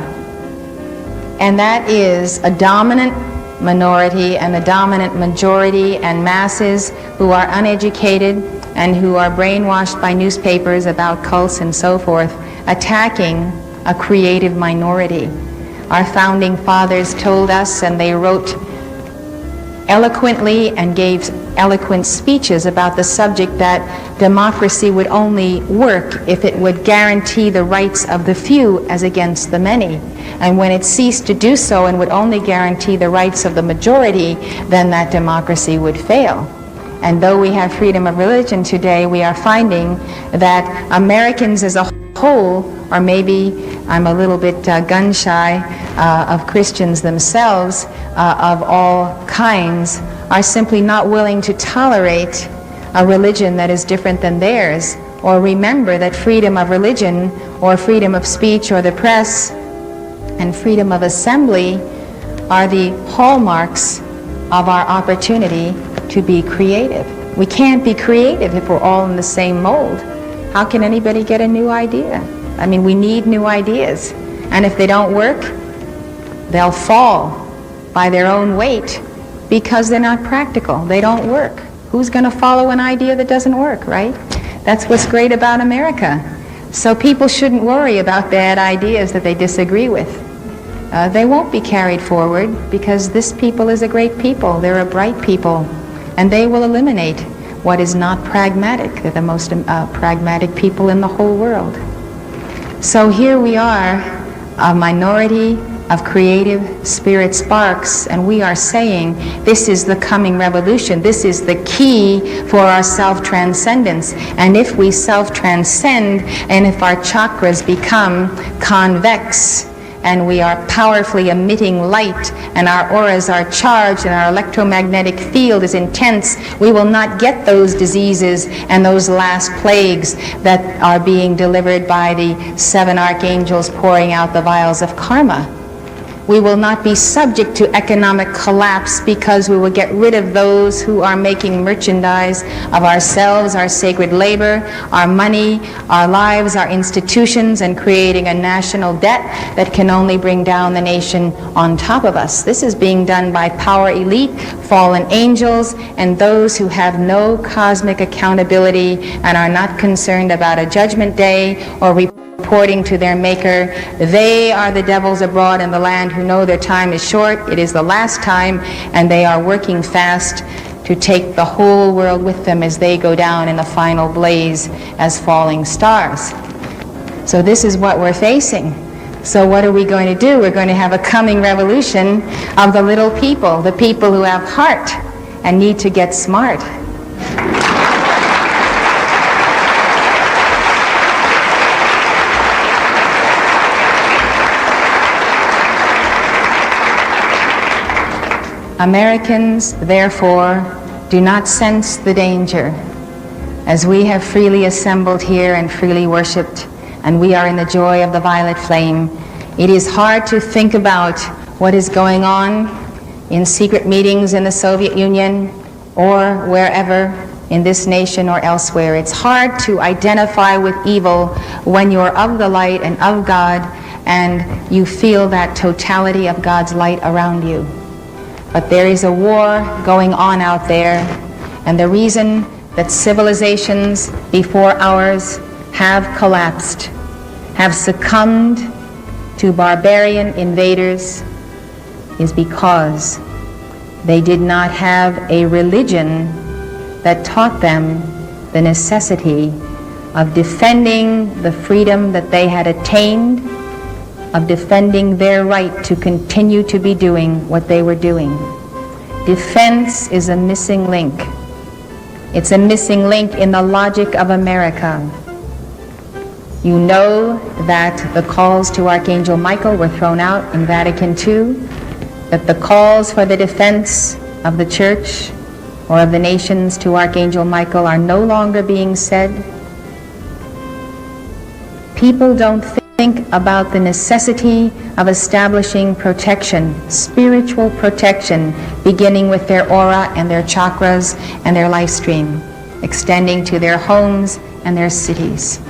And that is a dominant minority and a dominant majority and masses who are uneducated and who are brainwashed by newspapers about cults and so forth, attacking a creative minority. Our founding fathers told us, and they wrote eloquently and gave eloquent speeches about the subject, that democracy would only work if it would guarantee the rights of the few as against the many. And when it ceased to do so and would only guarantee the rights of the majority, then that democracy would fail. And though we have freedom of religion today, we are finding that Americans as a whole, or maybe I'm a little bit gun-shy of Christians themselves, of all kinds, are simply not willing to tolerate a religion that is different than theirs, or remember that freedom of religion, or freedom of speech, or the press, and freedom of assembly are the hallmarks of our opportunity to be creative. We can't be creative if we're all in the same mold. How can anybody get a new idea? I mean, we need new ideas. And if they don't work, they'll fall by their own weight because they're not practical. They don't work. Who's going to follow an idea that doesn't work, right? That's what's great about America. So people shouldn't worry about bad ideas that they disagree with. They won't be carried forward because this people is a great people. They're a bright people. And they will eliminate what is not pragmatic. They're the most pragmatic people in the whole world. So here we are, a minority of creative spirit sparks, and we are saying this is the coming revolution. This is the key for our self-transcendence. And if we self-transcend, and if our chakras become convex, and we are powerfully emitting light, and our auras are charged, and our electromagnetic field is intense, we will not get those diseases and those last plagues that are being delivered by the 7 archangels pouring out the vials of karma. We will not be subject to economic collapse because we will get rid of those who are making merchandise of ourselves, our sacred labor, our money, our lives, our institutions, and creating a national debt that can only bring down the nation on top of us. This is being done by power elite, fallen angels, and those who have no cosmic accountability and are not concerned about a judgment day or reporting to their maker. They are the devils abroad in the land who know their time is short, it is the last time, and they are working fast to take the whole world with them as they go down in the final blaze as falling stars. So this is what we're facing. So what are we going to do? We're going to have a coming revolution of the little people, the people who have heart and need to get smart. Americans, therefore, do not sense the danger. As we have freely assembled here and freely worshipped, and we are in the joy of the violet flame, It is hard to think about what is going on in secret meetings in the Soviet Union or wherever in this nation or elsewhere. It's hard to identify with evil when you're of the light and of God and you feel that totality of God's light around you. But there is a war going on out there, and the reason that civilizations before ours have collapsed, have succumbed to barbarian invaders, is because they did not have a religion that taught them the necessity of defending the freedom that they had attained, of defending their right to continue to be doing what they were doing. Defense is a missing link. It's a missing link in the logic of America. You know that the calls to Archangel Michael were thrown out in Vatican II, that the calls for the defense of the church or of the nations to Archangel Michael are no longer being said. People don't think about the necessity of establishing protection, spiritual protection, beginning with their aura and their chakras and their life stream, extending to their homes and their cities.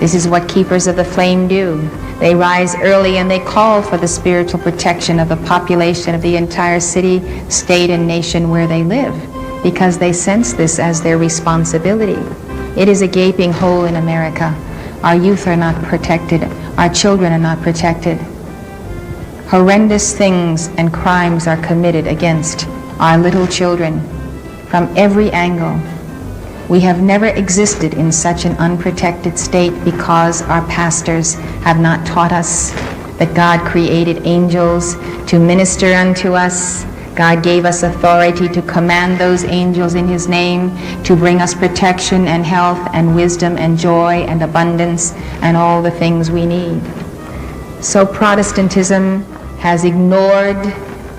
This is what keepers of the flame do. They rise early and they call for the spiritual protection of the population of the entire city, state, and nation where they live, because they sense this as their responsibility. It is a gaping hole in America. Our youth are not protected. Our children are not protected. Horrendous things and crimes are committed against our little children from every angle. We have never existed in such an unprotected state because our pastors have not taught us that God created angels to minister unto us. God gave us authority to command those angels in His name to bring us protection and health and wisdom and joy and abundance and all the things we need. So Protestantism has ignored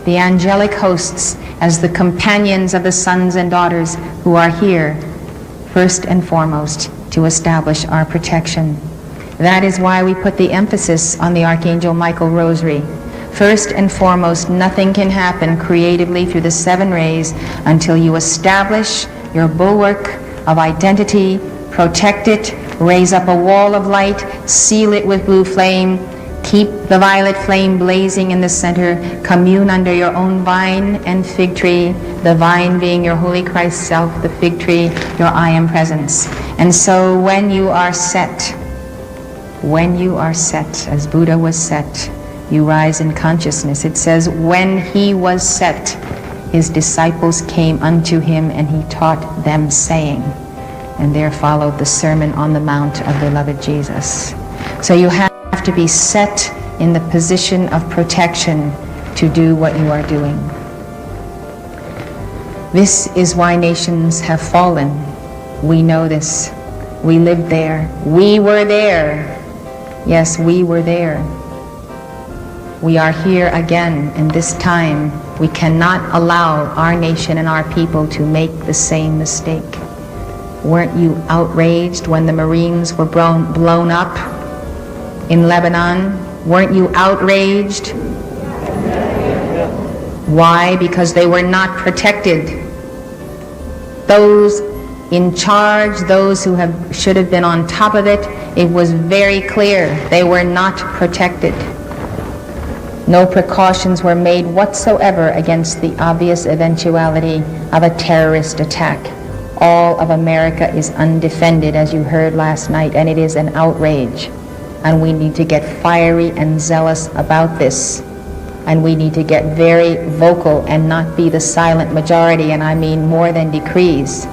the angelic hosts as the companions of the sons and daughters who are here first and foremost to establish our protection. That is why we put the emphasis on the Archangel Michael Rosary. First and foremost, nothing can happen creatively through the 7 rays until you establish your bulwark of identity, protect it, raise up a wall of light, seal it with blue flame, keep the violet flame blazing in the center, commune under your own vine and fig tree, the vine being your Holy Christ self, the fig tree, your I am presence. And so when you are set, as Buddha was set, you rise in consciousness. It says, when he was set, his disciples came unto him and he taught them, saying, and there followed the Sermon on the Mount of beloved Jesus. So you have to be set in the position of protection to do what you are doing. This is why nations have fallen. We know this. We lived there. We were there. Yes, we were there. We are here again, and this time we cannot allow our nation and our people to make the same mistake. Weren't you outraged when the Marines were blown up in Lebanon? Weren't you outraged? Why? Because they were not protected. Those in charge, those who should have been on top of it, it was very clear they were not protected. No precautions were made whatsoever against the obvious eventuality of a terrorist attack. All of America is undefended, as you heard last night, and it is an outrage. And we need to get fiery and zealous about this. And we need to get very vocal and not be the silent majority, and I mean more than decrees.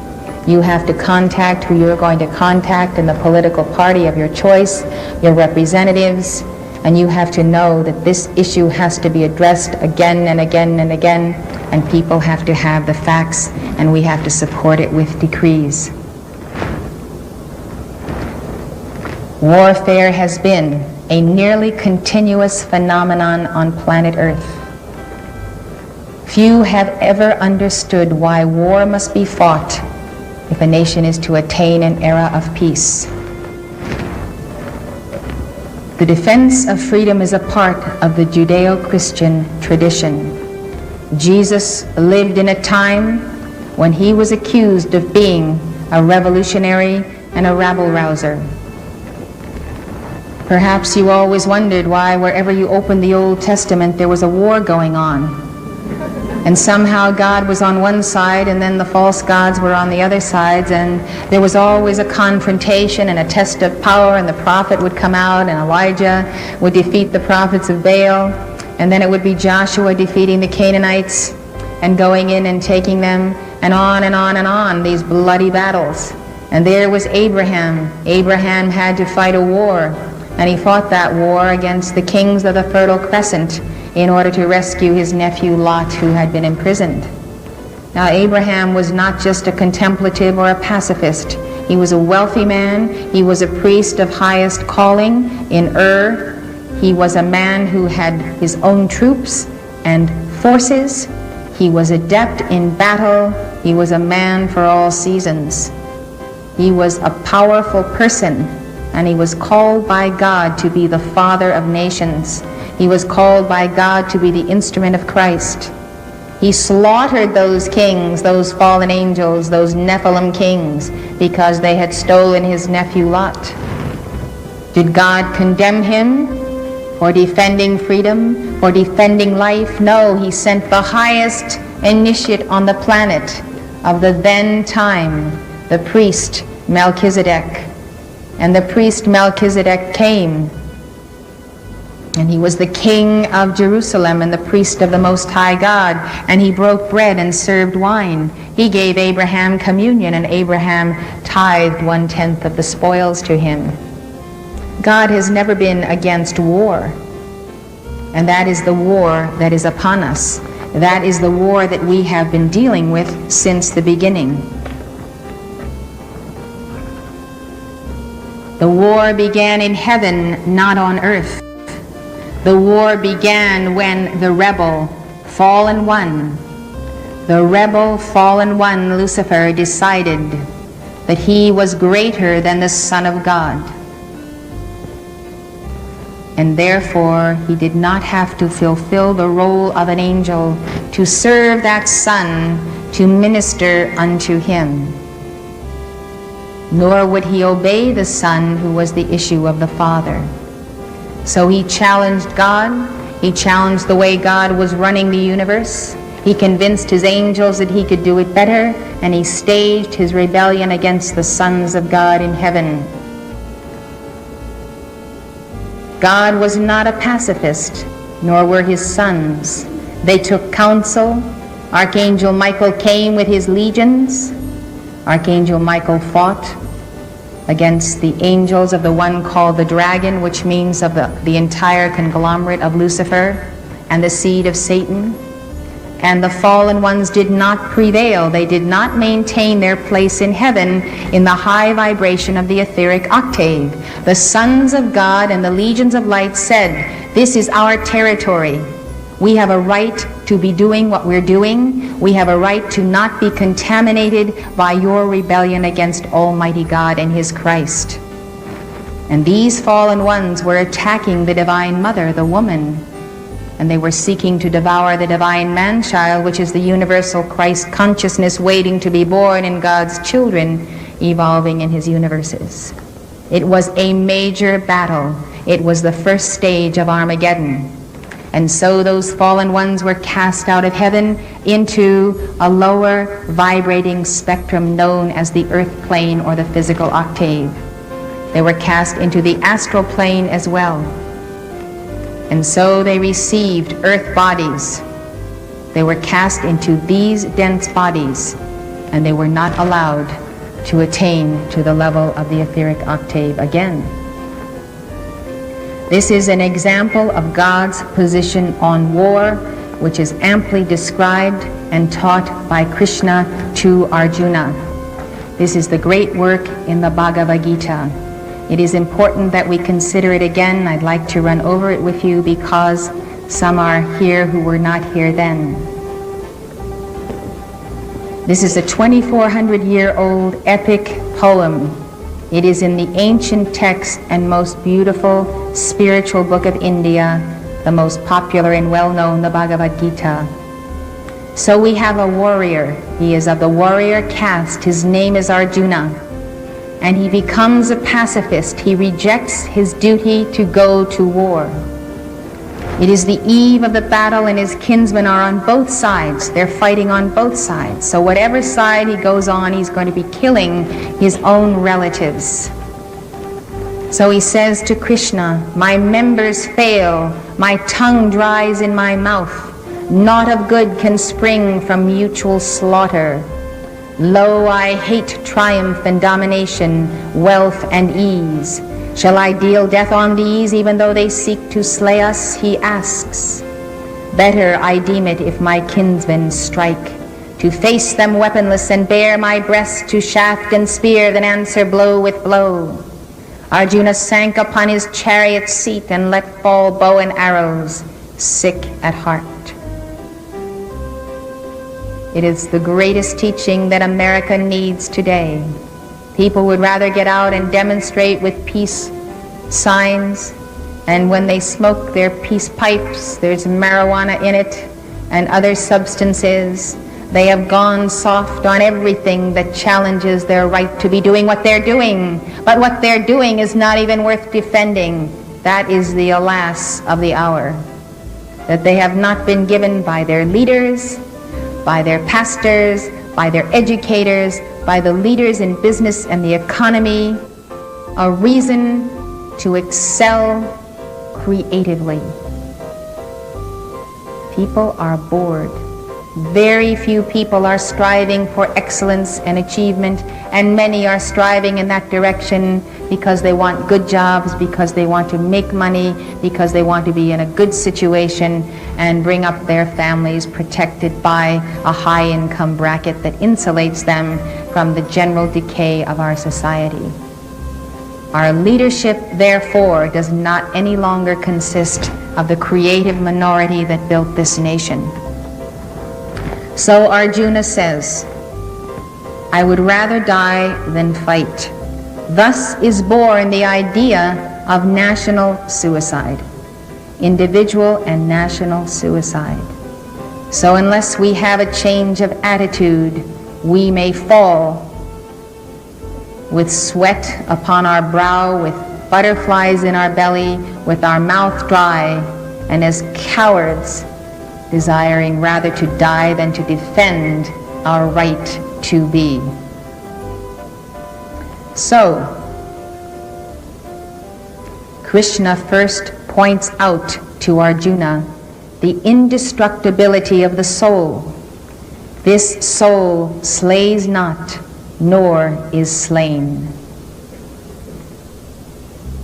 You have to contact who you're going to contact in the political party of your choice, your representatives, and you have to know that this issue has to be addressed again and again and again, and people have to have the facts, and we have to support it with decrees. Warfare has been a nearly continuous phenomenon on planet Earth. Few have ever understood why war must be fought if a nation is to attain an era of peace. The defense of freedom is a part of the Judeo-Christian tradition. Jesus lived in a time when he was accused of being a revolutionary and a rabble-rouser. Perhaps you always wondered why wherever you opened the Old Testament there was a war going on. And somehow God was on one side and then the false gods were on the other sides, and there was always a confrontation and a test of power, and the prophet would come out and Elijah would defeat the prophets of Baal, and then it would be Joshua defeating the Canaanites and going in and taking them, and on and on and on, these bloody battles. And there was Abraham. Abraham had to fight a war, and he fought that war against the kings of the Fertile Crescent in order to rescue his nephew Lot, who had been imprisoned. Now, Abraham was not just a contemplative or a pacifist. He was a wealthy man. He was a priest of highest calling in Ur. He was a man who had his own troops and forces. He was adept in battle. He was a man for all seasons. He was a powerful person, and he was called by God to be the father of nations. He was called by God to be the instrument of Christ. He slaughtered those kings, those fallen angels, those Nephilim kings, because they had stolen his nephew Lot. Did God condemn him for defending freedom, for defending life? No, he sent the highest initiate on the planet of the then time, the priest Melchizedek. And the priest Melchizedek came, and he was the king of Jerusalem and the priest of the Most High God, and he broke bread and served wine. He gave Abraham communion, and Abraham tithed 1/10 of the spoils to him. God has never been against war, and that is the war that is upon us. That is the war that we have been dealing with since the beginning. The war began in heaven, not on earth. The war began when the rebel, fallen one, Lucifer, decided that he was greater than the Son of God. And therefore, he did not have to fulfill the role of an angel to serve that Son, to minister unto him. Nor would he obey the Son, who was the issue of the Father. So he challenged God. He challenged the way God was running the universe. He convinced his angels that he could do it better, and he staged his rebellion against the sons of God in heaven. God was not a pacifist, nor were his sons. They took counsel. Archangel Michael came with his legions. Archangel Michael fought against the angels of the one called the dragon, which means of the entire conglomerate of Lucifer and the seed of Satan. And the fallen ones did not prevail. They did not maintain their place in heaven in the high vibration of the etheric octave. The sons of God and the legions of light said, "This is our territory. We have a right to be doing what we're doing. We have a right to not be contaminated by your rebellion against Almighty God and His Christ." And these fallen ones were attacking the Divine Mother, the woman, and they were seeking to devour the divine man-child, which is the universal Christ consciousness waiting to be born in God's children, evolving in His universes. It was a major battle. It was the first stage of Armageddon. And so those fallen ones were cast out of heaven into a lower vibrating spectrum known as the earth plane or the physical octave. They were cast into the astral plane as well. And so they received earth bodies. They were cast into these dense bodies, and they were not allowed to attain to the level of the etheric octave again. This is an example of God's position on war, which is amply described and taught by Krishna to Arjuna. This is the great work in the Bhagavad Gita. It is important that we consider it again. I'd like to run over it with you because some are here who were not here then. This is a 2,400-year-old epic poem It is in the ancient text and most beautiful spiritual book of India, the most popular and well-known, the Bhagavad Gita. So we have a warrior. He is of the warrior caste. His name is Arjuna. And he becomes a pacifist. He rejects his duty to go to war. It is the eve of the battle, and his kinsmen are on both sides. They're fighting on both sides. So whatever side he goes on, he's going to be killing his own relatives. So he says to Krishna, "My members fail, my tongue dries in my mouth. Naught of good can spring from mutual slaughter. Lo, I hate triumph and domination, wealth and ease. Shall I deal death on these, even though they seek to slay us?" He asks. "Better I deem it if my kinsmen strike, to face them weaponless and bare my breast to shaft and spear, than answer blow with blow." Arjuna sank upon his chariot seat and let fall bow and arrows, sick at heart. It is the greatest teaching that America needs today. People would rather get out and demonstrate with peace signs, and when they smoke their peace pipes, there's marijuana in it and other substances. They have gone soft on everything that challenges their right to be doing what they're doing. But what they're doing is not even worth defending. That is the alas of the hour, that they have not been given by their leaders, by their pastors, by their educators, by the leaders in business and the economy, a reason to excel creatively. People are bored. Very few people are striving for excellence and achievement, and many are striving in that direction because they want good jobs, because they want to make money, because they want to be in a good situation and bring up their families protected by a high income bracket that insulates them from the general decay of our society. Our leadership, therefore, does not any longer consist of the creative minority that built this nation. So Arjuna says, "I would rather die than fight." Thus is born the idea of national suicide, individual and national suicide. So unless we have a change of attitude, we may fall with sweat upon our brow, with butterflies in our belly, with our mouth dry, and as cowards, desiring rather to die than to defend our right to be. So, Krishna first points out to Arjuna the indestructibility of the soul. This soul slays not, nor is slain.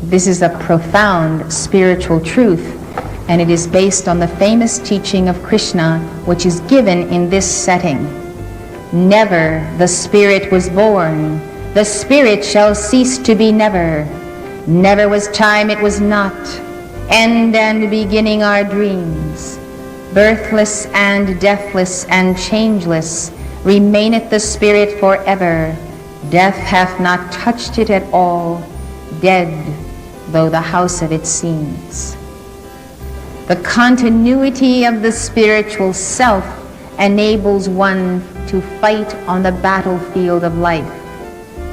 This is a profound spiritual truth, and it is based on the famous teaching of Krishna, which is given in this setting. Never the spirit was born, the spirit shall cease to be never. Never was time, it was not. End and beginning are dreams. Birthless and deathless and changeless remaineth the spirit forever. Death hath not touched it at all, dead though the house of it seems. The continuity of the spiritual self enables one to fight on the battlefield of life,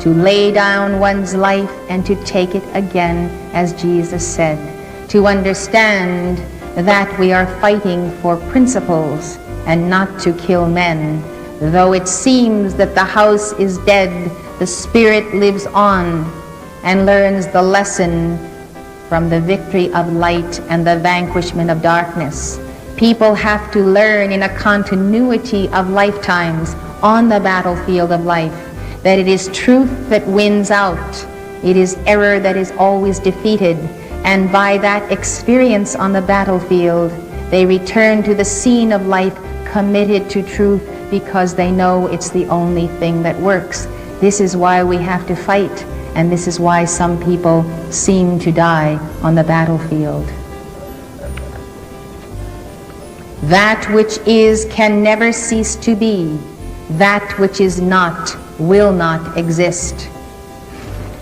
to lay down one's life and to take it again, as Jesus said, to understand that we are fighting for principles and not to kill men. Though it seems that the house is dead, the spirit lives on and learns the lesson from the victory of light and the vanquishment of darkness. People have to learn in a continuity of lifetimes on the battlefield of life that it is truth that wins out. It is error that is always defeated. And by that experience on the battlefield, they return to the scene of life committed to truth because they know it's the only thing that works. This is why we have to fight, and this is why some people seem to die on the battlefield. That which is can never cease to be. That which is not will not exist.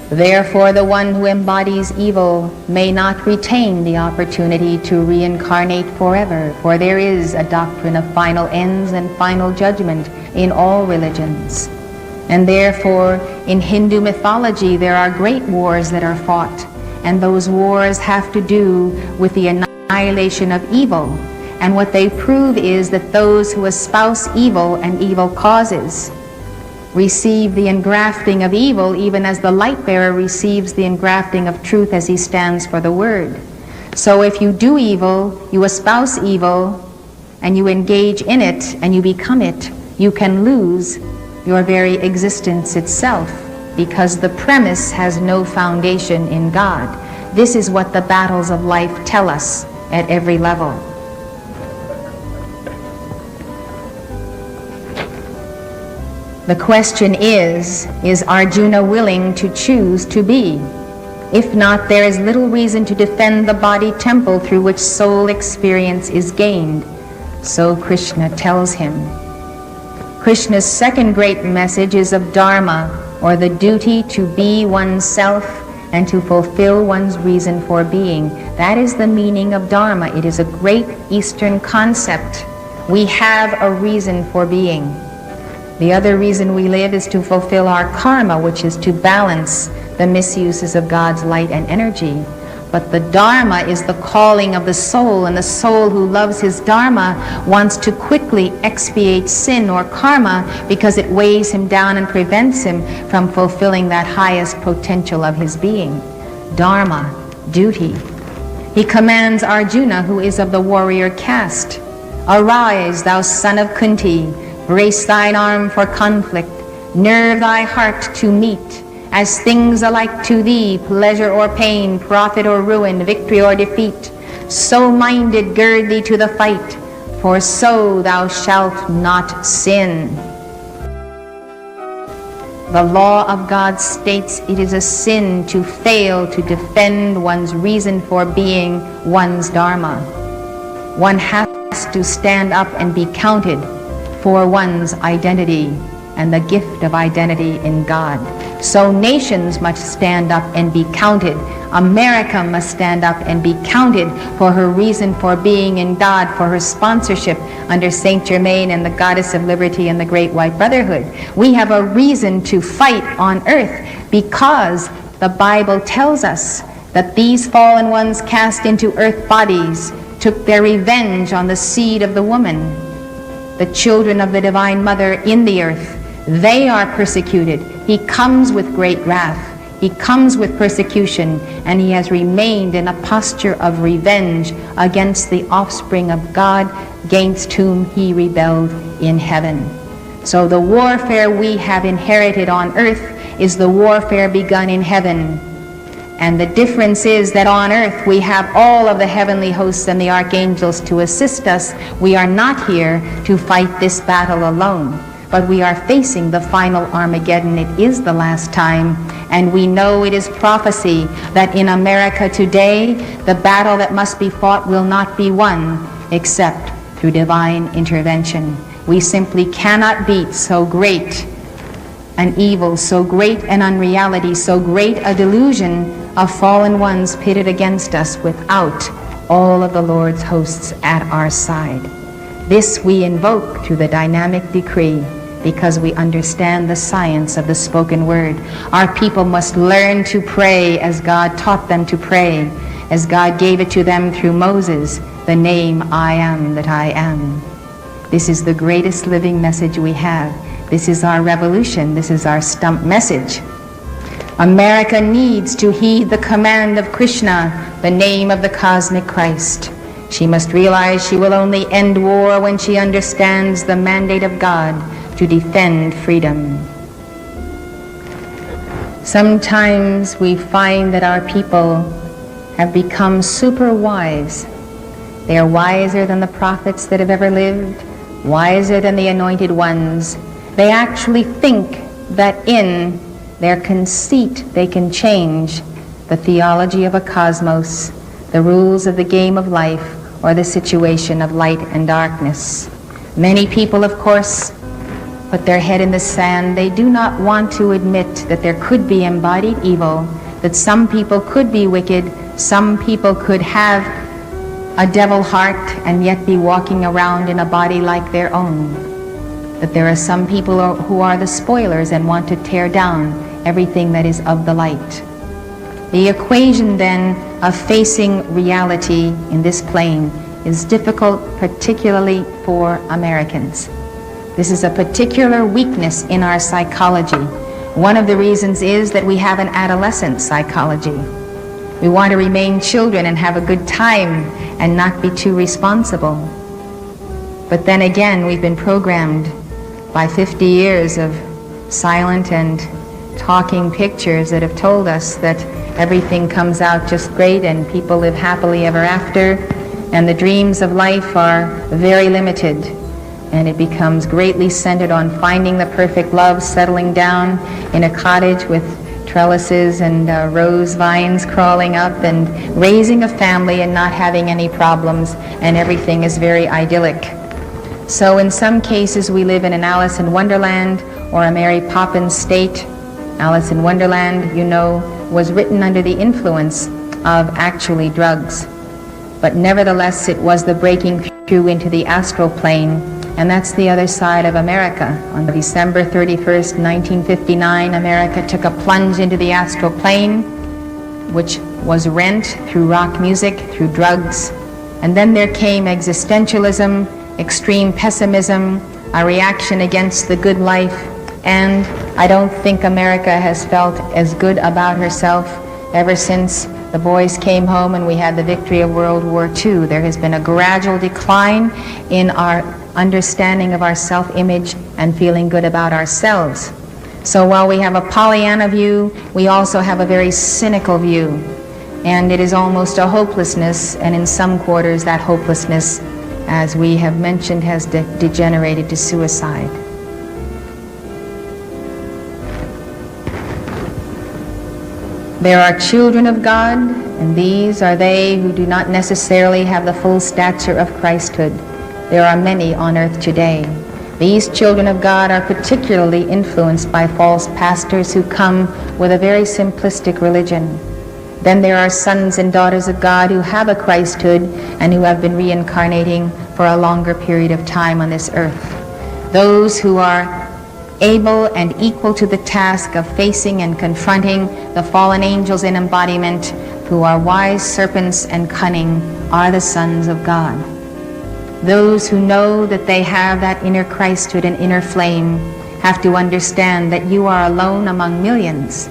Therefore, the one who embodies evil may not retain the opportunity to reincarnate forever, for there is a doctrine of final ends and final judgment in all religions. And therefore, in Hindu mythology, there are great wars that are fought, and those wars have to do with the annihilation of evil. And what they prove is that those who espouse evil and evil causes receive the engrafting of evil, even as the light bearer receives the engrafting of truth as he stands for the word. So if you do evil, you espouse evil, and you engage in it, and you become it, you can lose your very existence itself, because the premise has no foundation in God. This is what the battles of life tell us at every level. The question is Arjuna willing to choose to be? If not, there is little reason to defend the body temple through which soul experience is gained. So Krishna tells him. Krishna's second great message is of Dharma, or the duty to be oneself and to fulfill one's reason for being. That is the meaning of Dharma. It is a great Eastern concept. We have a reason for being. The other reason we live is to fulfill our karma, which is to balance the misuses of God's light and energy. But the Dharma is the calling of the soul, and the soul who loves his Dharma wants to quickly expiate sin or karma because it weighs him down and prevents him from fulfilling that highest potential of his being. Dharma, duty. He commands Arjuna, who is of the warrior caste, "Arise, thou son of Kunti, brace thine arm for conflict, nerve thy heart to meet, as things alike to thee, pleasure or pain, profit or ruin, victory or defeat. So minded, gird thee to the fight, for so thou shalt not sin." The law of God states it is a sin to fail to defend one's reason for being, one's Dharma. One has to stand up and be counted for one's identity and the gift of identity in God. So nations must stand up and be counted. America must stand up and be counted for her reason for being in God, for her sponsorship under Saint Germain and the Goddess of Liberty and the Great White Brotherhood. We have a reason to fight on earth because the Bible tells us that these fallen ones cast into earth bodies took their revenge on the seed of the woman, the children of the Divine Mother in the earth. They are persecuted. He comes with great wrath. He comes with persecution, and he has remained in a posture of revenge against the offspring of God, against whom he rebelled in heaven. So the warfare we have inherited on earth is the warfare begun in heaven. And the difference is that on earth we have all of the heavenly hosts and the archangels to assist us. We are not here to fight this battle alone, but we are facing the final Armageddon. It is the last time, and we know it is prophecy that in America today, the battle that must be fought will not be won except through divine intervention. We simply cannot beat so great an evil, so great an unreality, so great a delusion of fallen ones pitted against us without all of the Lord's hosts at our side. This we invoke through the dynamic decree, because we understand the science of the spoken word. Our people must learn to pray as God taught them to pray, as God gave it to them through Moses, the name I am that I am. This is the greatest living message we have. This is our revolution. This is our stump message. America needs to heed the command of Krishna, the name of the cosmic Christ. She must realize she will only end war when she understands the mandate of God to defend freedom. Sometimes we find that our people have become super wise. They are wiser than the prophets that have ever lived, wiser than the anointed ones. They actually think that in their conceit they can change the theology of a cosmos, the rules of the game of life, or the situation of light and darkness. Many people, of course, put their head in the sand. They do not want to admit that there could be embodied evil, that some people could be wicked, some people could have a devil heart and yet be walking around in a body like their own. That there are some people who are the spoilers and want to tear down everything that is of the light. The equation then of facing reality in this plane is difficult, particularly for Americans. This is a particular weakness in our psychology. One of the reasons is that we have an adolescent psychology. We want to remain children and have a good time and not be too responsible. But then again, we've been programmed by 50 years of silent and talking pictures that have told us that everything comes out just great and people live happily ever after, and the dreams of life are very limited, and it becomes greatly centered on finding the perfect love, settling down in a cottage with trellises and rose vines crawling up, and raising a family and not having any problems, and everything is very idyllic. So in some cases we live in an Alice in Wonderland or a Mary Poppins state. Alice in Wonderland, you know, was written under the influence of actually drugs. But nevertheless, it was the breaking through into the astral plane, and that's the other side of America. On December 31st, 1959, America took a plunge into the astral plane, which was rent through rock music, through drugs. And then there came existentialism, extreme pessimism, a reaction against the good life, and I don't think America has felt as good about herself ever since the boys came home and we had the victory of World War II. There has been a gradual decline in our understanding of our self-image and feeling good about ourselves. So while we have a Pollyanna view, we also have a very cynical view, and it is almost a hopelessness, and in some quarters that hopelessness, as we have mentioned, has degenerated to suicide. There are children of God, and these are they who do not necessarily have the full stature of Christhood. There are many on earth today. These children of God are particularly influenced by false pastors who come with a very simplistic religion. Then there are sons and daughters of God who have a Christhood and who have been reincarnating for a longer period of time on this earth. Those who are able and equal to the task of facing and confronting the fallen angels in embodiment, who are wise serpents and cunning, are the sons of God. Those who know that they have that inner Christhood and inner flame have to understand that you are alone among millions,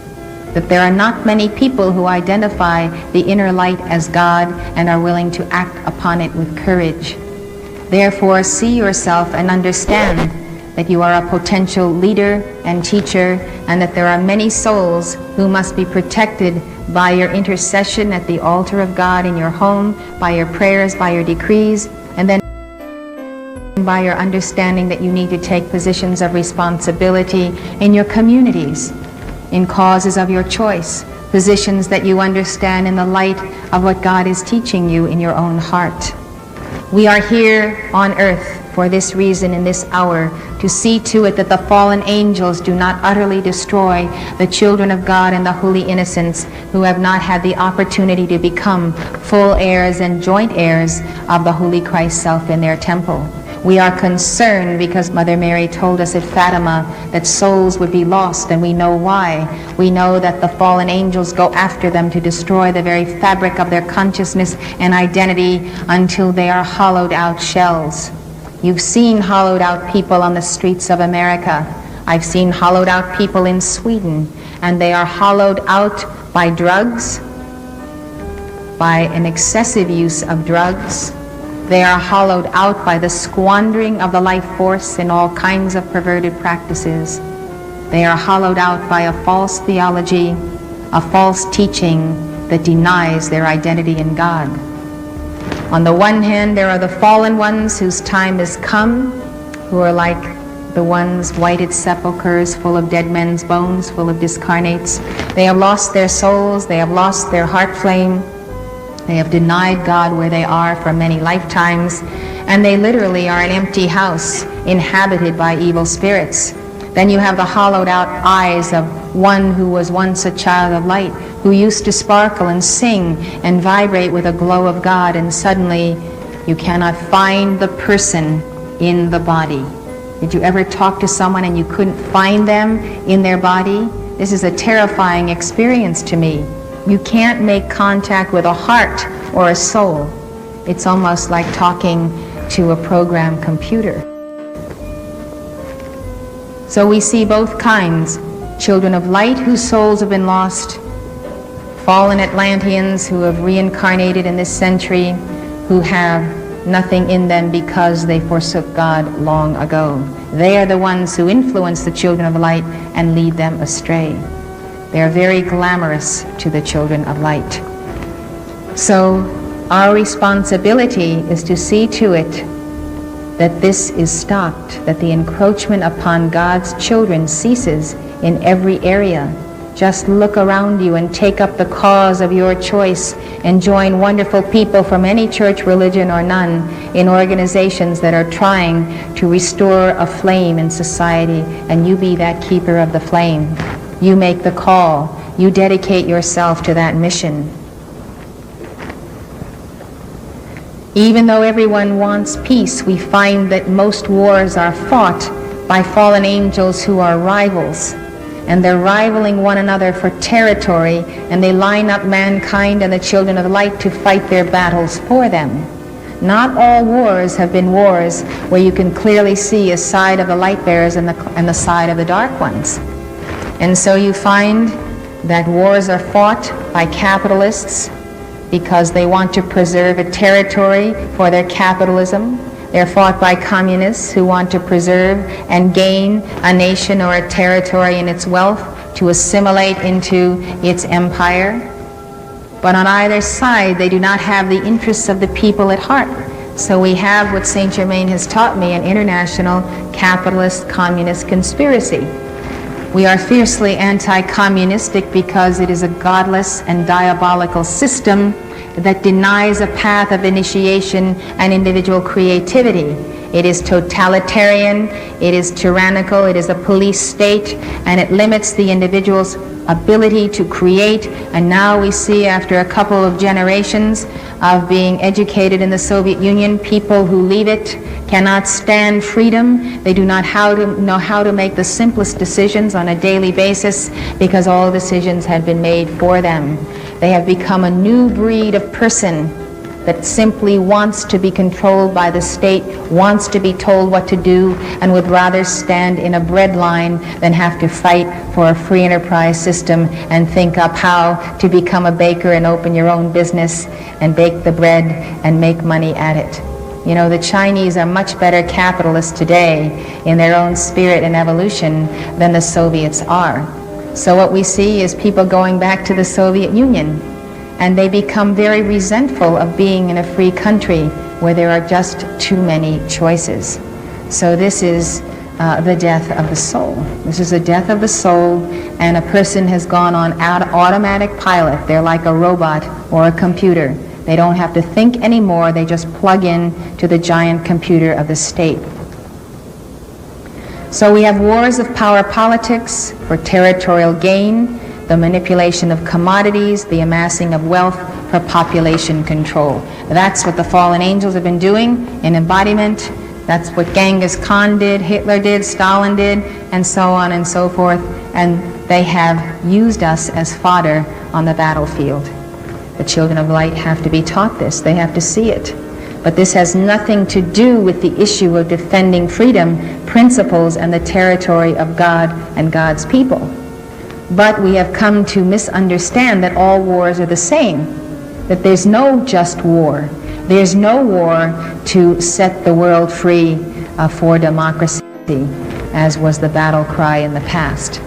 that there are not many people who identify the inner light as God and are willing to act upon it with courage. Therefore, see yourself and understand that you are a potential leader and teacher, and that there are many souls who must be protected by your intercession at the altar of God in your home, by your prayers, by your decrees, and then by your understanding that you need to take positions of responsibility in your communities, in causes of your choice, positions that you understand in the light of what God is teaching you in your own heart. We are here on earth for this reason in this hour, to see to it that the fallen angels do not utterly destroy the children of God and the holy innocents who have not had the opportunity to become full heirs and joint heirs of the Holy Christ Self in their temple. We are concerned because Mother Mary told us at Fatima that souls would be lost, and we know why. We know that the fallen angels go after them to destroy the very fabric of their consciousness and identity until they are hollowed out shells. You've seen hollowed out people on the streets of America. I've seen hollowed out people in Sweden, and they are hollowed out by drugs, by an excessive use of drugs. They are hollowed out by the squandering of the life force in all kinds of perverted practices. They are hollowed out by a false theology, a false teaching that denies their identity in God. On the one hand, there are the fallen ones whose time has come, who are like the ones whited sepulchres full of dead men's bones, full of discarnates. They have lost their souls, they have lost their heart flame, they have denied God where they are for many lifetimes, and they literally are an empty house inhabited by evil spirits. Then you have the hollowed out eyes of one who was once a child of light, who used to sparkle and sing and vibrate with a glow of God, and suddenly you cannot find the person in the body. Did you ever talk to someone and you couldn't find them in their body? This is a terrifying experience to me. You can't make contact with a heart or a soul. It's almost like talking to a programmed computer. So we see both kinds: children of light whose souls have been lost, fallen Atlanteans who have reincarnated in this century, who have nothing in them because they forsook God long ago. They are the ones who influence the children of light and lead them astray. They are very glamorous to the children of light. So our responsibility is to see to it that this is stopped, that the encroachment upon God's children ceases in every area. Just look around you and take up the cause of your choice and join wonderful people from any church, religion, or none in organizations that are trying to restore a flame in society, and you be that keeper of the flame. You make the call. You dedicate yourself to that mission. Even though everyone wants peace, we find that most wars are fought by fallen angels who are rivals, and they're rivaling one another for territory, and they line up mankind and the children of the light to fight their battles for them. Not all wars have been wars where you can clearly see a side of the light bearers and the side of the dark ones. And so you find that wars are fought by capitalists because they want to preserve a territory for their capitalism. They're fought by communists who want to preserve and gain a nation or a territory and its wealth to assimilate into its empire. But on either side, they do not have the interests of the people at heart. So we have what Saint Germain has taught me, an international capitalist communist conspiracy. We are fiercely anti-communistic because it is a godless and diabolical system that denies a path of initiation and individual creativity. It is totalitarian, it is tyrannical, it is a police state, and it limits the individual's ability to create. And now we see, after a couple of generations of being educated in the Soviet Union, people who leave it cannot stand freedom. They do not know how to make the simplest decisions on a daily basis because all decisions had been made for them. They have become a new breed of person that simply wants to be controlled by the state, wants to be told what to do, and would rather stand in a bread line than have to fight for a free enterprise system and think up how to become a baker and open your own business and bake the bread and make money at it. You know, the Chinese are much better capitalists today in their own spirit and evolution than the Soviets are. So what we see is people going back to the Soviet Union, and they become very resentful of being in a free country where there are just too many choices. So this is the death of the soul. This is the death of the soul, and a person has gone on automatic pilot. They're like a robot or a computer. They don't have to think anymore. They just plug in to the giant computer of the state. So we have wars of power politics for territorial gain, the manipulation of commodities, the amassing of wealth for population control. That's what the fallen angels have been doing in embodiment. That's what Genghis Khan did, Hitler did, Stalin did, and so on and so forth. And they have used us as fodder on the battlefield. The children of light have to be taught this. They have to see it. But this has nothing to do with the issue of defending freedom, principles, and the territory of God and God's people. But we have come to misunderstand that all wars are the same, that there's no just war. There's no war to set the world free for democracy, as was the battle cry in the past.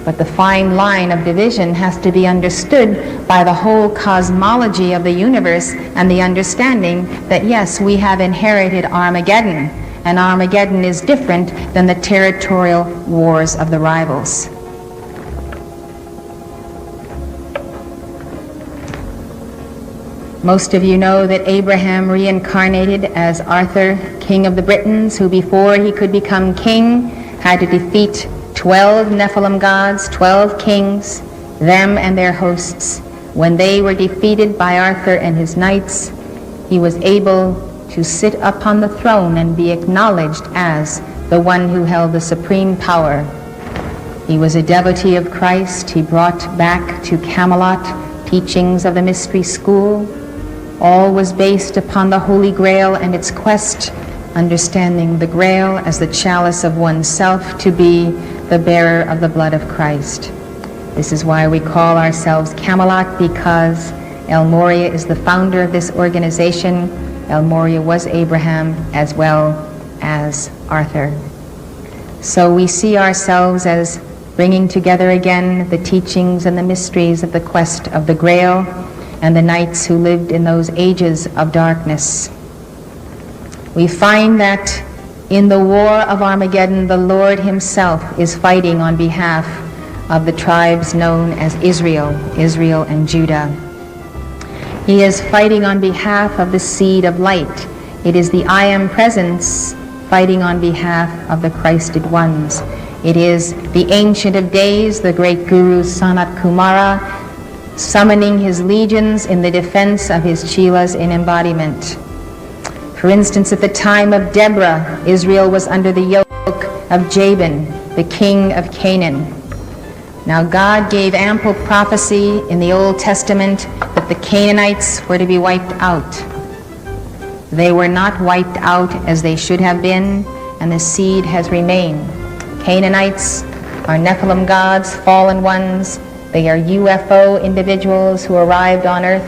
But the fine line of division has to be understood by the whole cosmology of the universe and the understanding that, yes, we have inherited Armageddon, and Armageddon is different than the territorial wars of the rivals. Most of you know that Abraham reincarnated as Arthur, king of the Britons, who before he could become king had to defeat 12 Nephilim gods, 12 kings, them and their hosts. When they were defeated by Arthur and his knights, he was able to sit upon the throne and be acknowledged as the one who held the supreme power. He was a devotee of Christ. He brought back to Camelot teachings of the mystery school. All was based upon the Holy Grail and its quest, understanding the Grail as the chalice of oneself to be the bearer of the blood of Christ. This is why we call ourselves Camelot, because El Morya is the founder of this organization. El Morya was Abraham as well as Arthur. So we see ourselves as bringing together again the teachings and the mysteries of the quest of the Grail and the knights who lived in those ages of darkness. We find that in the war of Armageddon, the Lord himself is fighting on behalf of the tribes known as Israel and Judah. He is fighting on behalf of the seed of light. It is the I Am Presence fighting on behalf of the Christed ones. It is the Ancient of Days, the great Guru Sanat Kumara, summoning his legions in the defense of his chelas in embodiment. For instance, at the time of Deborah, Israel was under the yoke of Jabin, the king of Canaan. Now God gave ample prophecy in the Old Testament that the Canaanites were to be wiped out. They were not wiped out as they should have been, and the seed has remained. Canaanites are Nephilim gods, fallen ones. They are UFO individuals who arrived on earth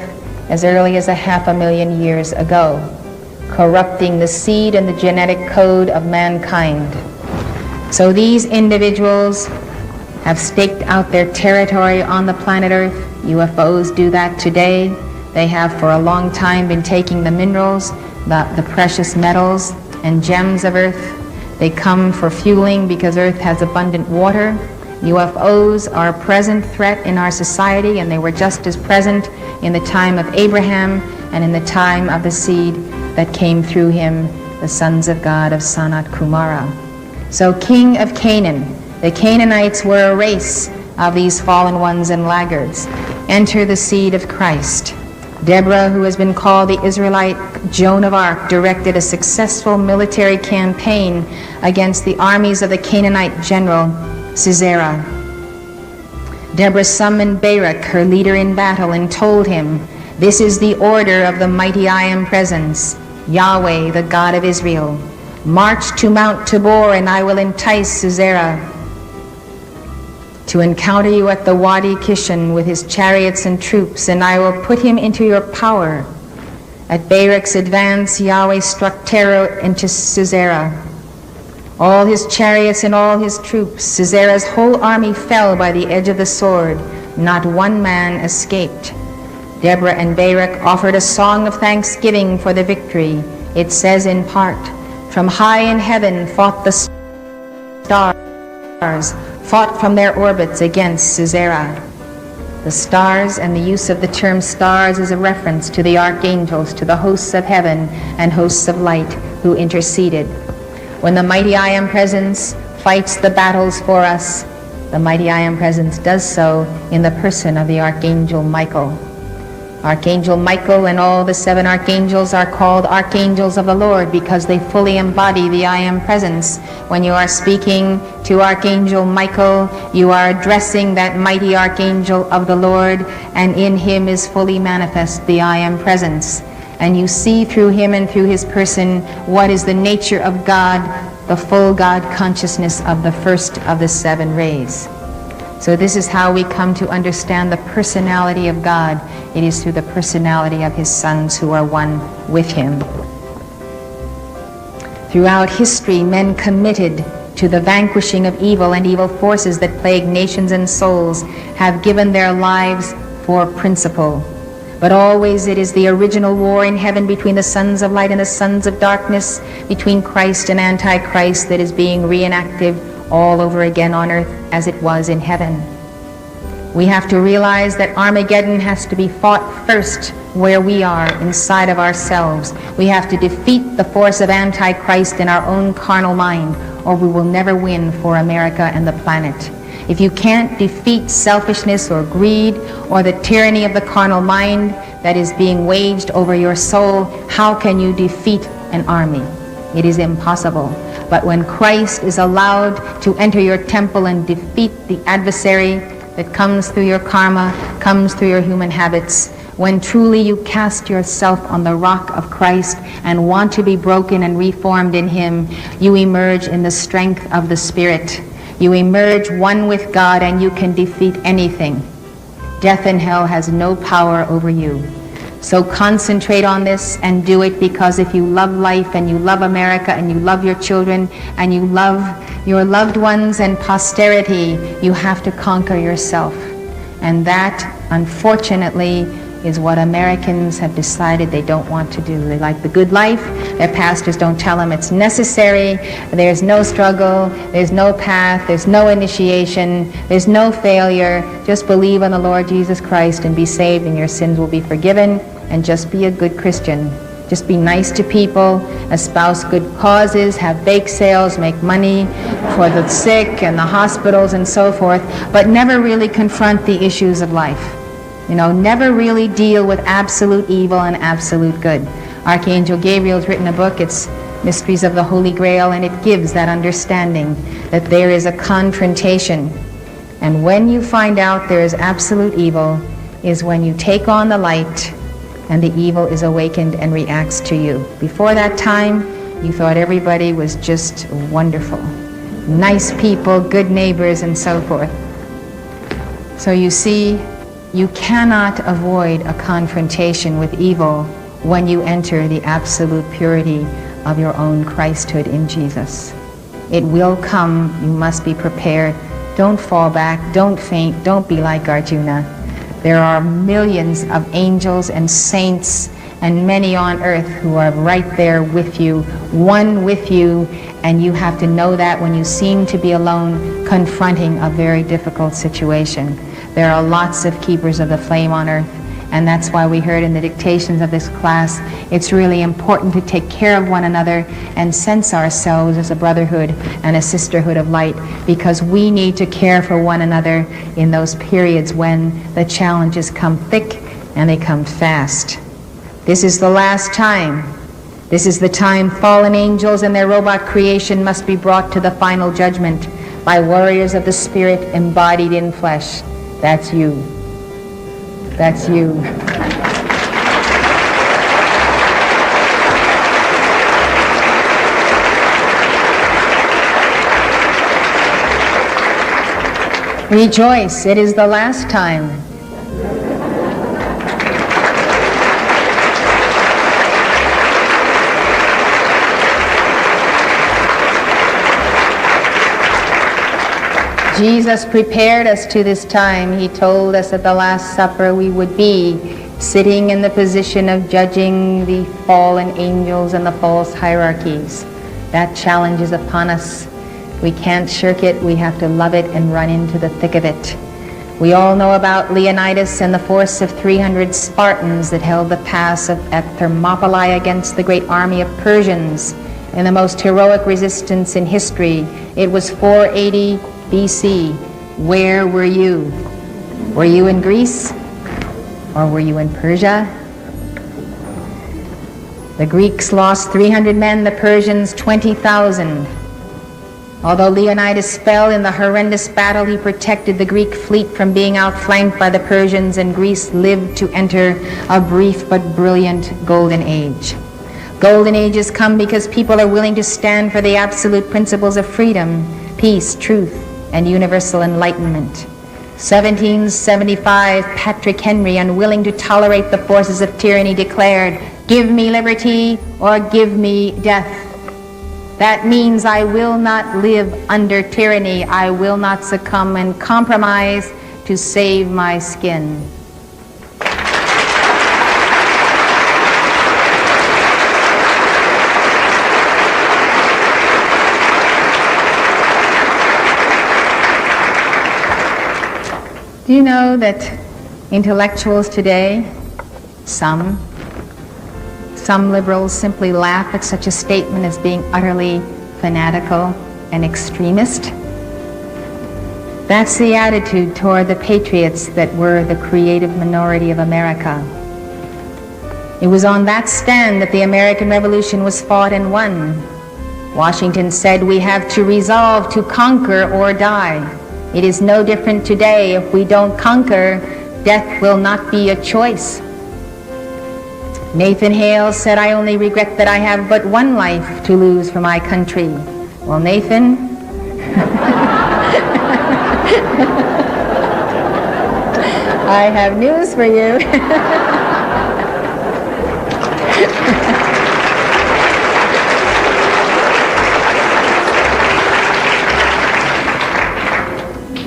as early as 500,000 years ago, corrupting the seed and the genetic code of mankind. So these individuals have staked out their territory on the planet Earth. UFOs do that today. They have for a long time been taking the minerals, the precious metals and gems of Earth. They come for fueling because Earth has abundant water. UFOs are a present threat in our society, and they were just as present in the time of Abraham and in the time of the seed that came through him, the sons of God of Sanat Kumara. So king of Canaan, the Canaanites were a race of these fallen ones and laggards. Enter the seed of Christ. Deborah, who has been called the Israelite Joan of Arc, directed a successful military campaign against the armies of the Canaanite general Sisera. Deborah summoned Barak, her leader in battle, and told him, "This is the order of the mighty I Am Presence, Yahweh, the God of Israel. March to Mount Tabor, and I will entice Sisera to encounter you at the Wadi Kishon with his chariots and troops, and I will put him into your power." At Barak's advance, Yahweh struck terror into Sisera. All his chariots and all his troops, Sisera's whole army fell by the edge of the sword. Not one man escaped. Deborah and Barak offered a song of thanksgiving for the victory. It says in part, "From high in heaven fought the stars, fought from their orbits against Sisera." The stars, and the use of the term stars is a reference to the archangels, to the hosts of heaven and hosts of light who interceded. When the mighty I Am Presence fights the battles for us, the mighty I Am Presence does so in the person of the Archangel Michael. Archangel Michael and all the 7 archangels are called archangels of the Lord because they fully embody the I Am Presence. When you are speaking to Archangel Michael, you are addressing that mighty archangel of the Lord, and in him is fully manifest the I Am Presence. And you see through him and through his person what is the nature of God, the full God consciousness of the first of the 7 rays. So this is how we come to understand the personality of God. It is through the personality of his sons who are one with him. Throughout history, men committed to the vanquishing of evil and evil forces that plague nations and souls have given their lives for principle. But always it is the original war in heaven between the sons of light and the sons of darkness, between Christ and Antichrist, that is being reenacted all over again on earth as it was in heaven. We have to realize that Armageddon has to be fought first where we are inside of ourselves. We have to defeat the force of Antichrist in our own carnal mind, or we will never win for America and the planet. If you can't defeat selfishness or greed or the tyranny of the carnal mind that is being waged over your soul, how can you defeat an army? It is impossible. But when Christ is allowed to enter your temple and defeat the adversary that comes through your karma, comes through your human habits, when truly you cast yourself on the rock of Christ and want to be broken and reformed in Him, you emerge in the strength of the Spirit. You emerge one with God, and you can defeat anything. Death and hell has no power over you. So concentrate on this and do it, because if you love life and you love America and you love your children and you love your loved ones and posterity, you have to conquer yourself. And that, unfortunately, is what Americans have decided they don't want to do. They like the good life. Their pastors don't tell them it's necessary. There's no struggle. There's no path. There's no initiation. There's no failure. Just believe on the Lord Jesus Christ and be saved, and your sins will be forgiven. And just be a good Christian. Just be nice to people, espouse good causes, have bake sales, make money for the sick and the hospitals and so forth, but never really confront the issues of life. You know, never really deal with absolute evil and absolute good. Archangel Gabriel's written a book, it's Mysteries of the Holy Grail, and it gives that understanding that there is a confrontation. And when you find out there is absolute evil is when you take on the light and the evil is awakened and reacts to you. Before that time, you thought everybody was just wonderful. Nice people, good neighbors, and so forth. So you see, you cannot avoid a confrontation with evil when you enter the absolute purity of your own Christhood in Jesus. It will come. You must be prepared. Don't fall back. Don't faint. Don't be like Arjuna. There are millions of angels and saints and many on earth who are right there with you, one with you, and you have to know that when you seem to be alone, confronting a very difficult situation. There are lots of keepers of the flame on earth, and that's why we heard in the dictations of this class, it's really important to take care of one another and sense ourselves as a brotherhood and a sisterhood of light, because we need to care for one another in those periods when the challenges come thick and they come fast. This is the last time. This is the time fallen angels and their robot creation must be brought to the final judgment by warriors of the Spirit embodied in flesh. That's you. That's you. Rejoice, it is the last time. Jesus prepared us to this time. He told us at the Last Supper we would be sitting in the position of judging the fallen angels and the false hierarchies. That challenge is upon us. We can't shirk it. We have to love it and run into the thick of it. We all know about Leonidas and the force of 300 Spartans that held the pass at Thermopylae against the great army of Persians in the most heroic resistance in history. It was 480 BC. Where were you? Were you in Greece? Or were you in Persia? The Greeks lost 300 men, the Persians 20,000. Although Leonidas fell in the horrendous battle, he protected the Greek fleet from being outflanked by the Persians, and Greece lived to enter a brief but brilliant golden age. Golden ages come because people are willing to stand for the absolute principles of freedom, peace, truth, and universal enlightenment. 1775, Patrick Henry, unwilling to tolerate the forces of tyranny, declared, "Give me liberty or give me death." That means I will not live under tyranny. I will not succumb and compromise to save my skin. Do you know that intellectuals today Some liberals simply laugh at such a statement as being utterly fanatical and extremist. That's the attitude toward the patriots that were the creative minority of America. It was on that stand that the American Revolution was fought and won. Washington said, "We have to resolve to conquer or die." It is no different today. If we don't conquer, death will not be a choice. Nathan Hale said, "I only regret that I have but one life to lose for my country." Well, Nathan, I have news for you.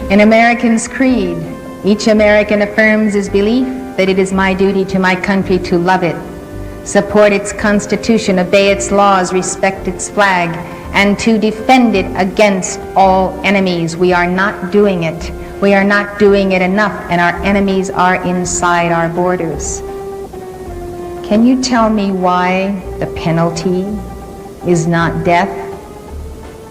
In American's creed, each American affirms his belief that it is my duty to my country to love it, support its Constitution, obey its laws, respect its flag, and to defend it against all enemies. We are not doing it. We are not doing it enough, and our enemies are inside our borders. Can you tell me why the penalty is not death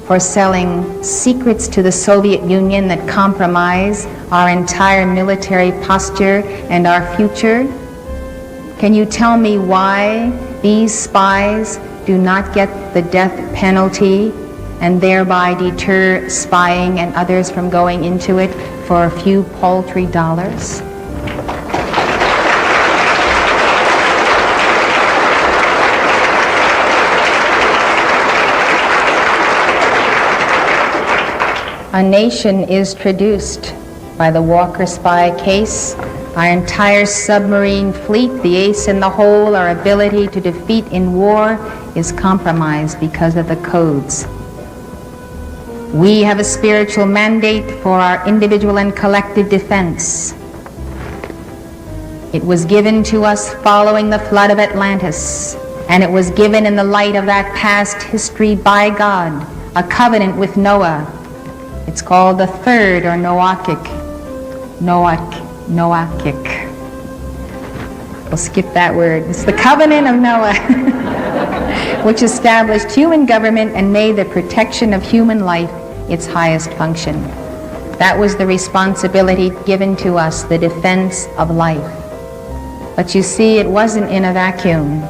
for selling secrets to the Soviet Union that compromise our entire military posture and our future? Can you tell me why these spies do not get the death penalty and thereby deter spying and others from going into it for a few paltry dollars? A nation is traduced by the Walker spy case. Our entire submarine fleet, the ace in the hole, our ability to defeat in war is compromised because of the codes. We have a spiritual mandate for our individual and collective defense. It was given to us following the flood of Atlantis, and it was given in the light of that past history by God, a covenant with Noah. It's called the third or Noachic. We'll skip that word. It's the covenant of Noah, which established human government and made the protection of human life its highest function. That was the responsibility given to us, the defense of life. But you see, it wasn't in a vacuum.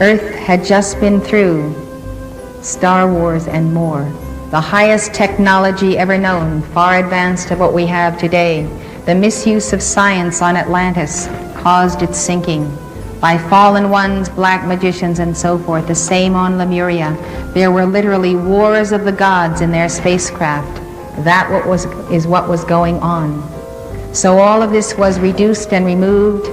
Earth had just been through Star Wars and more. The highest technology ever known, far advanced of what we have today. The misuse of science on Atlantis caused its sinking. By fallen ones, black magicians, and so forth. The same on Lemuria. There were literally wars of the gods in their spacecraft. That is what was going on. So all of this was reduced and removed.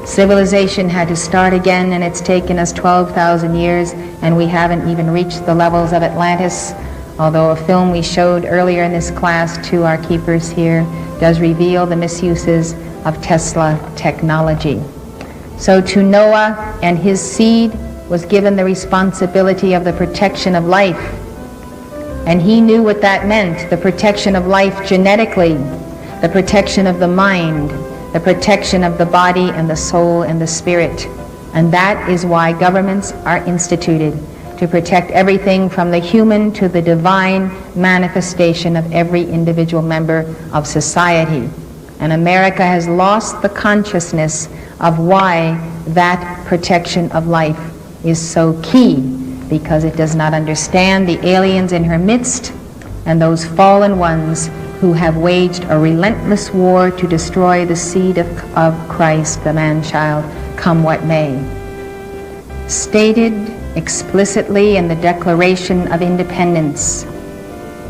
Civilization had to start again, and it's taken us 12,000 years, and we haven't even reached the levels of Atlantis. Although a film we showed earlier in this class to our keepers here does reveal the misuses of Tesla technology. So to Noah and his seed was given the responsibility of the protection of life. And he knew what that meant, the protection of life genetically, the protection of the mind, the protection of the body and the soul and the spirit. And that is why governments are instituted, to protect everything from the human to the divine manifestation of every individual member of society. And America has lost the consciousness of why that protection of life is so key, because it does not understand the aliens in her midst and those fallen ones who have waged a relentless war to destroy the seed of Christ, the man-child, come what may. Stated explicitly in the Declaration of Independence,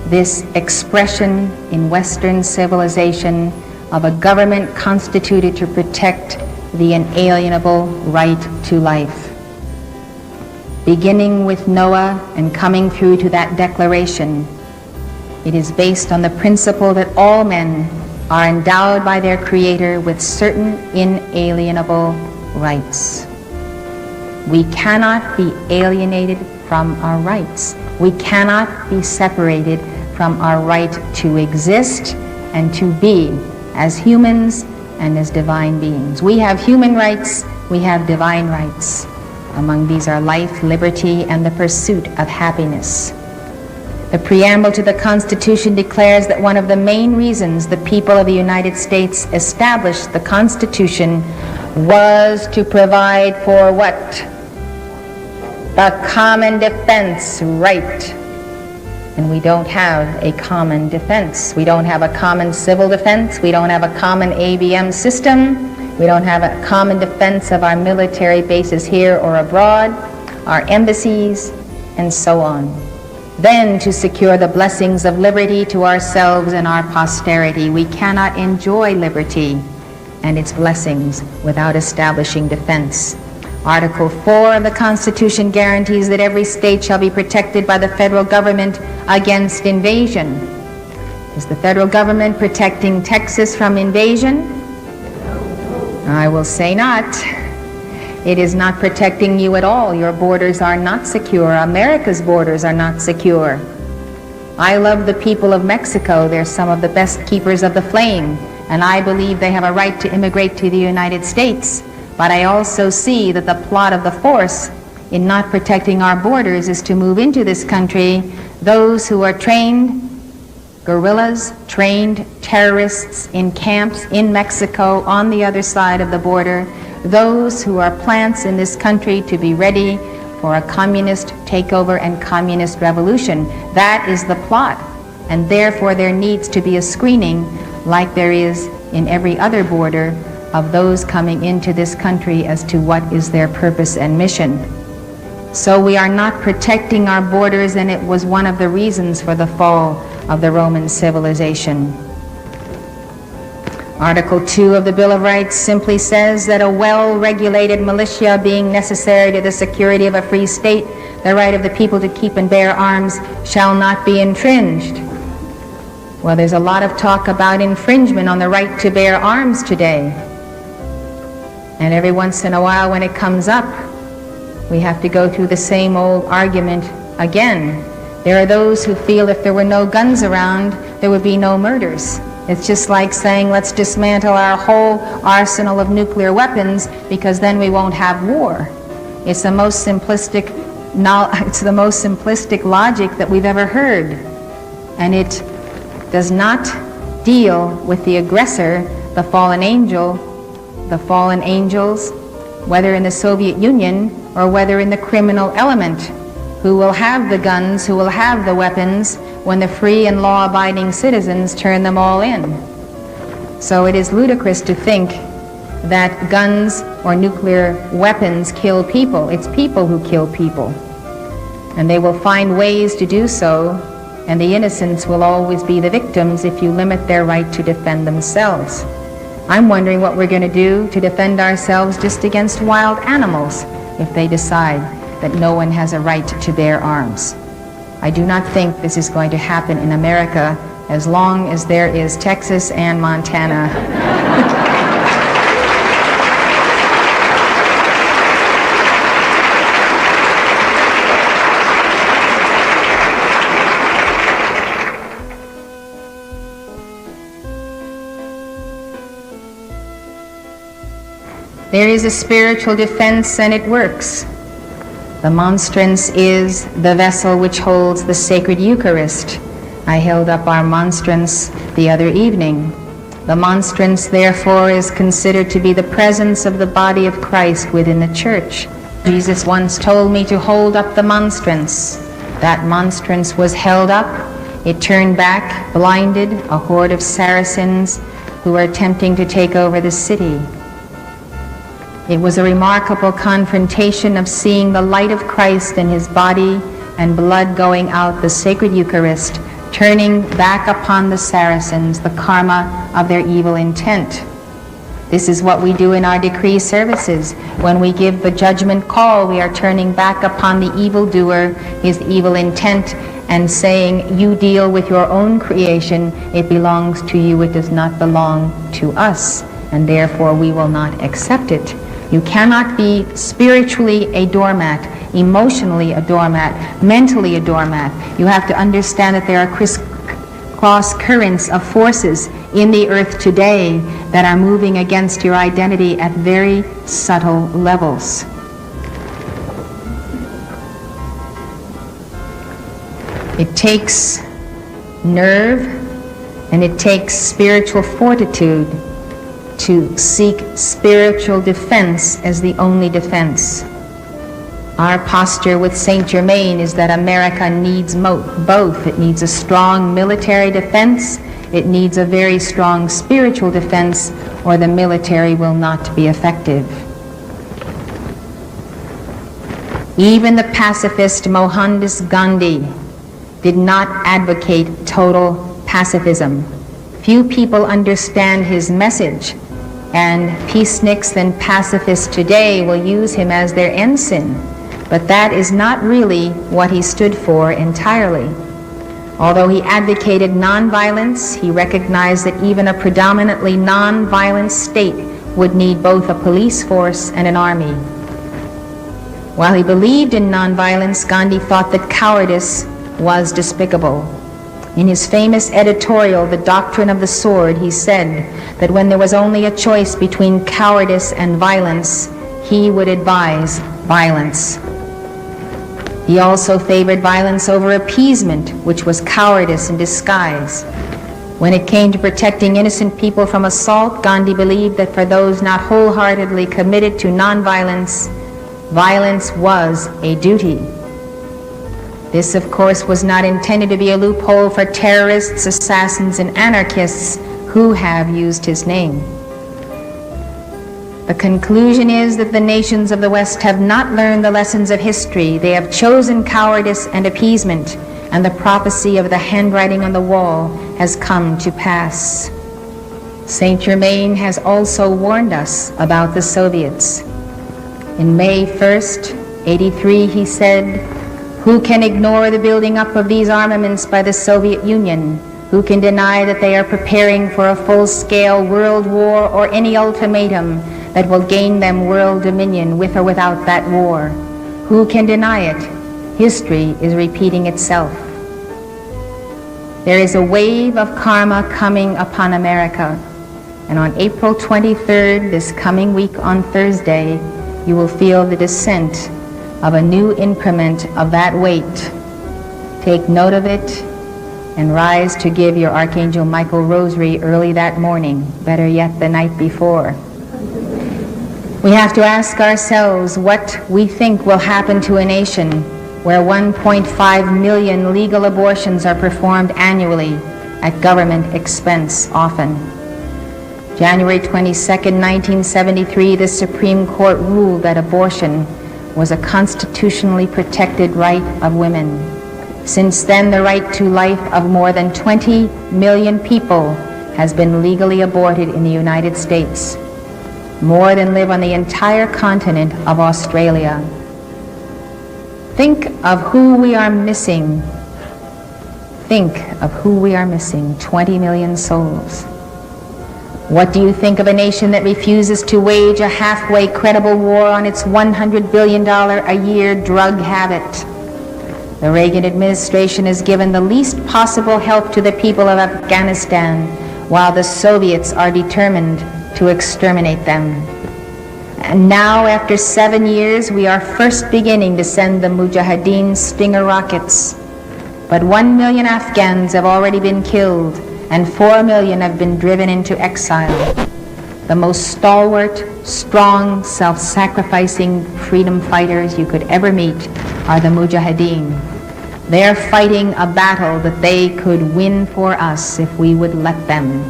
this expression in Western civilization of a government constituted to protect the inalienable right to life. Beginning with Noah and coming through to that declaration, it is based on the principle that all men are endowed by their Creator with certain inalienable rights. We cannot be alienated from our rights. We cannot be separated from our right to exist and to be, as humans, and as divine beings. We have human rights, we have divine rights. Among these are life, liberty, and the pursuit of happiness. The preamble to the Constitution declares that one of the main reasons the people of the United States established the Constitution was to provide for what? The common defense right. And we don't have a common defense. We don't have a common civil defense. We don't have a common ABM system. We don't have a common defense of our military bases here or abroad, our embassies, and so on. Then, to secure the blessings of liberty to ourselves and our posterity, we cannot enjoy liberty and its blessings without establishing defense. Article 4 of the Constitution guarantees that every state shall be protected by the federal government against invasion. Is the federal government protecting Texas from invasion? I will say not. It is not protecting you at all. Your borders are not secure. America's borders are not secure. I love the people of Mexico. They're some of the best keepers of the flame, and I believe they have a right to immigrate to the United States. But I also see that the plot of the force in not protecting our borders is to move into this country those who are trained guerrillas, trained terrorists in camps in Mexico on the other side of the border, those who are plants in this country to be ready for a communist takeover and communist revolution. That is the plot, and therefore there needs to be a screening like there is in every other border of those coming into this country as to what is their purpose and mission. So we are not protecting our borders, and it was one of the reasons for the fall of the Roman civilization. Article 2 of the Bill of Rights simply says that a well-regulated militia being necessary to the security of a free state, the right of the people to keep and bear arms shall not be infringed. Well, there's a lot of talk about infringement on the right to bear arms today. And every once in a while when it comes up, we have to go through the same old argument again. There are those who feel if there were no guns around, there would be no murders. It's just like saying, let's dismantle our whole arsenal of nuclear weapons because then we won't have war. It's the most simplistic logic that we've ever heard. And it does not deal with the aggressor, the fallen angel, the fallen angels, whether in the Soviet Union or whether in the criminal element, who will have the guns, who will have the weapons when the free and law-abiding citizens turn them all in. So it is ludicrous to think that guns or nuclear weapons kill people. It's people who kill people. And they will find ways to do so, and the innocents will always be the victims if you limit their right to defend themselves. I'm wondering what we're going to do to defend ourselves just against wild animals if they decide that no one has a right to bear arms. I do not think this is going to happen in America as long as there is Texas and Montana. There is a spiritual defense, and it works. The monstrance is the vessel which holds the sacred Eucharist. I held up our monstrance the other evening. The monstrance, therefore, is considered to be the presence of the body of Christ within the church. Jesus once told me to hold up the monstrance. That monstrance was held up. It turned back, blinded, a horde of Saracens who were attempting to take over the city. It was a remarkable confrontation of seeing the light of Christ in his body and blood going out, the sacred Eucharist, turning back upon the Saracens the karma of their evil intent. This is what we do in our decree services. When we give the judgment call, we are turning back upon the evildoer, his evil intent, and saying, you deal with your own creation, it belongs to you, it does not belong to us, and therefore we will not accept it. You cannot be spiritually a doormat, emotionally a doormat, mentally a doormat. You have to understand that there are cross currents of forces in the earth today that are moving against your identity at very subtle levels. It takes nerve and it takes spiritual fortitude to seek spiritual defense as the only defense. Our posture with Saint Germain is that America needs both. It needs a strong military defense, it needs a very strong spiritual defense, or the military will not be effective. Even the pacifist Mohandas Gandhi did not advocate total pacifism. Few people understand his message, and peaceniks and pacifists today will use him as their ensign. But that is not really what he stood for entirely. Although he advocated nonviolence, he recognized that even a predominantly nonviolent state would need both a police force and an army. While he believed in nonviolence, Gandhi thought that cowardice was despicable. In his famous editorial, The Doctrine of the Sword, he said that when there was only a choice between cowardice and violence, he would advise violence. He also favored violence over appeasement, which was cowardice in disguise. When it came to protecting innocent people from assault, Gandhi believed that for those not wholeheartedly committed to nonviolence, violence was a duty. This, of course, was not intended to be a loophole for terrorists, assassins, and anarchists who have used his name. The conclusion is that the nations of the West have not learned the lessons of history. They have chosen cowardice and appeasement, and the prophecy of the handwriting on the wall has come to pass. Saint Germain has also warned us about the Soviets. In May 1st, 83, he said, "Who can ignore the building up of these armaments by the Soviet Union? Who can deny that they are preparing for a full-scale world war or any ultimatum that will gain them world dominion with or without that war? Who can deny it? History is repeating itself." There is a wave of karma coming upon America, and on April 23rd, this coming week on Thursday, you will feel the descent of a new increment of that weight. Take note of it and rise to give your Archangel Michael rosary early that morning, better yet the night before. We have to ask ourselves what we think will happen to a nation where 1.5 million legal abortions are performed annually at government expense often. January 22nd, 1973, the Supreme Court ruled that abortion was a constitutionally protected right of women. Since then, the right to life of more than 20 million people has been legally aborted in the United States, more than live on the entire continent of Australia. Think of who we are missing. Think of who we are missing, 20 million souls. What do you think of a nation that refuses to wage a halfway credible war on its $100 billion a year drug habit? The Reagan administration has given the least possible help to the people of Afghanistan, while the Soviets are determined to exterminate them. And now, after 7 years, we are first beginning to send the Mujahideen Stinger rockets. But 1 million Afghans have already been killed, and 4 million have been driven into exile. The most stalwart, strong, self-sacrificing freedom fighters you could ever meet are the Mujahideen. They're fighting a battle that they could win for us if we would let them.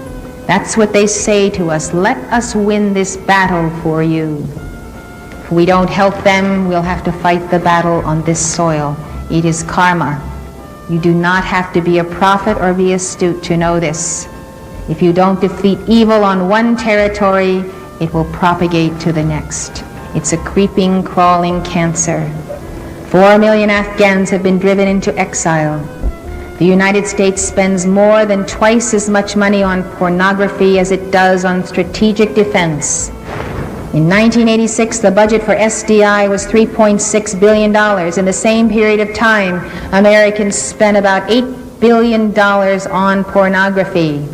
That's what they say to us: let us win this battle for you. If we don't help them, we'll have to fight the battle on this soil. It is karma. You do not have to be a prophet or be astute to know this. If you don't defeat evil on one territory, it will propagate to the next. It's a creeping, crawling cancer. 4 million Afghans have been driven into exile. The United States spends more than twice as much money on pornography as it does on strategic defense. In 1986, the budget for SDI was $3.6 billion. In the same period of time, Americans spent about $8 billion on pornography.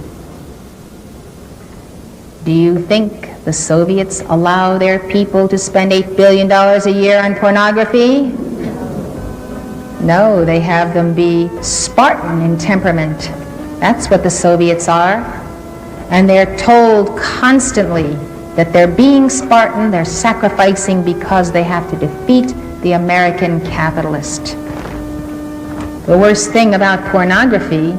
Do you think the Soviets allow their people to spend $8 billion a year on pornography? No, they have them be Spartan in temperament. That's what the Soviets are. And they're told constantly that they're being Spartan, they're sacrificing because they have to defeat the American capitalist. The worst thing about pornography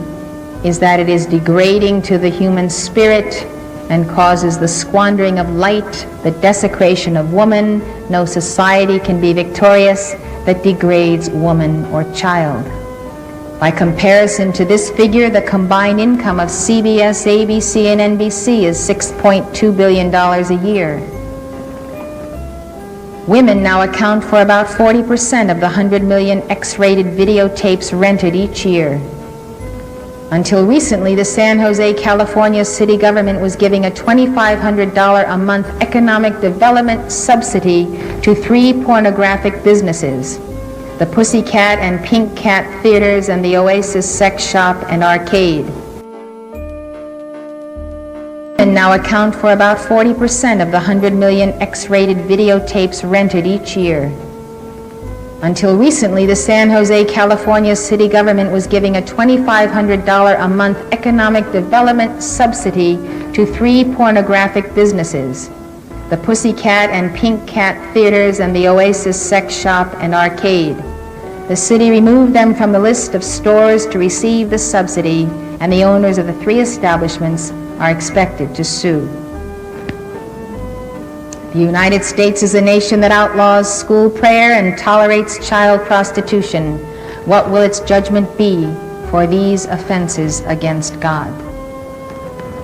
is that it is degrading to the human spirit and causes the squandering of light, the desecration of woman. No society can be victorious that degrades woman or child. By comparison to this figure, the combined income of CBS, ABC, and NBC is $6.2 billion a year. Women now account for about 40% of the 100 million X-rated videotapes rented each year. Until recently, the San Jose, California city government was giving a $2,500 a month economic development subsidy to 3 pornographic businesses: the Pussycat and Pink Cat theaters and the Oasis sex shop and arcade. And now account for about 40% of the 100 million X-rated videotapes rented each year. Until recently, the San Jose, California city government was giving a $2,500 a month economic development subsidy to 3 pornographic businesses: the Pussycat and Pink Cat theaters and the Oasis sex shop and arcade. The city removed them from the list of stores to receive the subsidy, and the owners of the 3 establishments are expected to sue. The United States is a nation that outlaws school prayer and tolerates child prostitution. What will its judgment be for these offenses against God?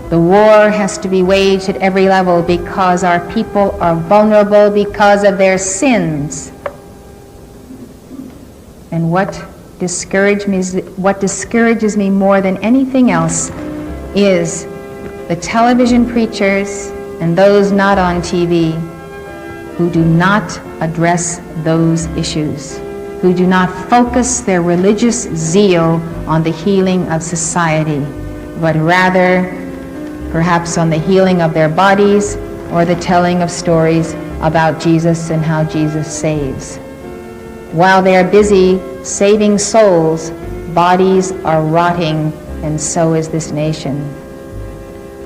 The war has to be waged at every level because our people are vulnerable because of their sins. And what discourages me more than anything else is the television preachers and those not on TV who do not address those issues, who do not focus their religious zeal on the healing of society, but rather perhaps on the healing of their bodies or the telling of stories about Jesus and how Jesus saves. While they are busy saving souls, bodies are rotting, and so is this nation.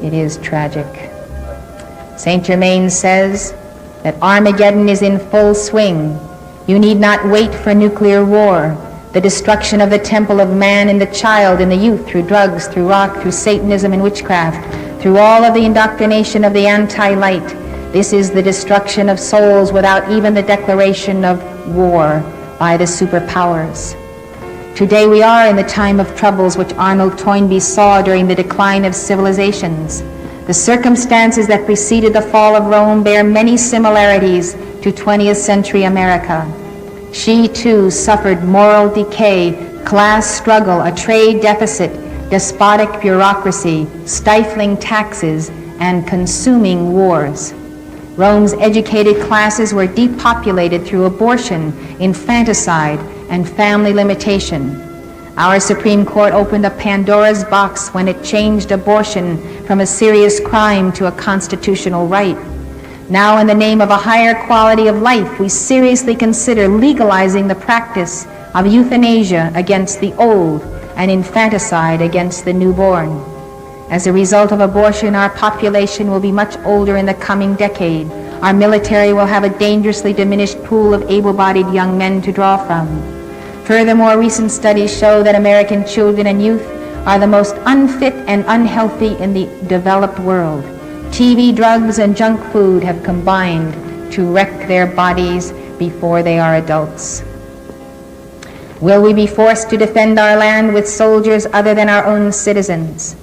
It is tragic. Saint Germain says that Armageddon is in full swing. You need not wait for nuclear war. The destruction of the temple of man in the child, in the youth, through drugs, through rock, through Satanism and witchcraft, through all of the indoctrination of the anti-light. This is the destruction of souls without even the declaration of war by the superpowers. Today we are in the time of troubles which Arnold Toynbee saw during the decline of civilizations. The circumstances that preceded the fall of Rome bear many similarities to 20th century America. She too suffered moral decay, class struggle, a trade deficit, despotic bureaucracy, stifling taxes, and consuming wars. Rome's educated classes were depopulated through abortion, infanticide, and family limitation. Our Supreme Court opened a Pandora's box when it changed abortion from a serious crime to a constitutional right. Now, in the name of a higher quality of life, we seriously consider legalizing the practice of euthanasia against the old and infanticide against the newborn. As a result of abortion, our population will be much older in the coming decade. Our military will have a dangerously diminished pool of able-bodied young men to draw from. Furthermore, recent studies show that American children and youth are the most unfit and unhealthy in the developed world. TV, drugs, and junk food have combined to wreck their bodies before they are adults. Will we be forced to defend our land with soldiers other than our own citizens?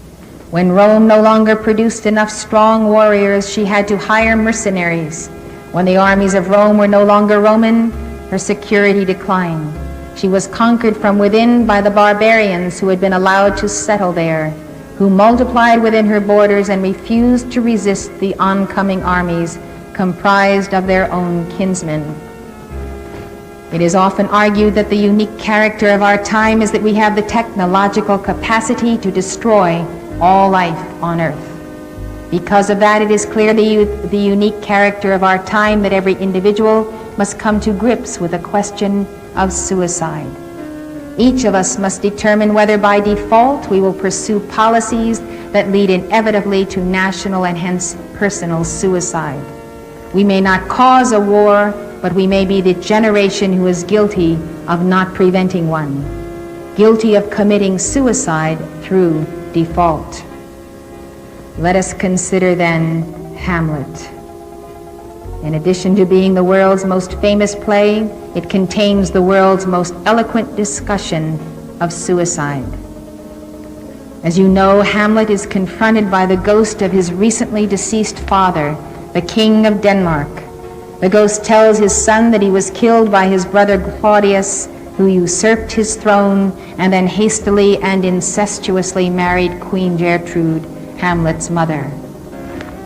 When Rome no longer produced enough strong warriors, she had to hire mercenaries. When the armies of Rome were no longer Roman, her security declined. She was conquered from within by the barbarians who had been allowed to settle there, who multiplied within her borders and refused to resist the oncoming armies comprised of their own kinsmen. It is often argued that the unique character of our time is that we have the technological capacity to destroy all life on earth. Because of that, it is clear the unique character of our time that every individual must come to grips with the question of suicide. Each of us must determine whether by default we will pursue policies that lead inevitably to national and hence personal suicide. We may not cause a war, but we may be the generation who is guilty of not preventing one, guilty of committing suicide through default. Let us consider then Hamlet. In addition to being the world's most famous play, it contains the world's most eloquent discussion of suicide. As you know, Hamlet is confronted by the ghost of his recently deceased father, the King of Denmark. The ghost tells his son that he was killed by his brother Claudius, who usurped his throne and then hastily and incestuously married Queen Gertrude, Hamlet's mother.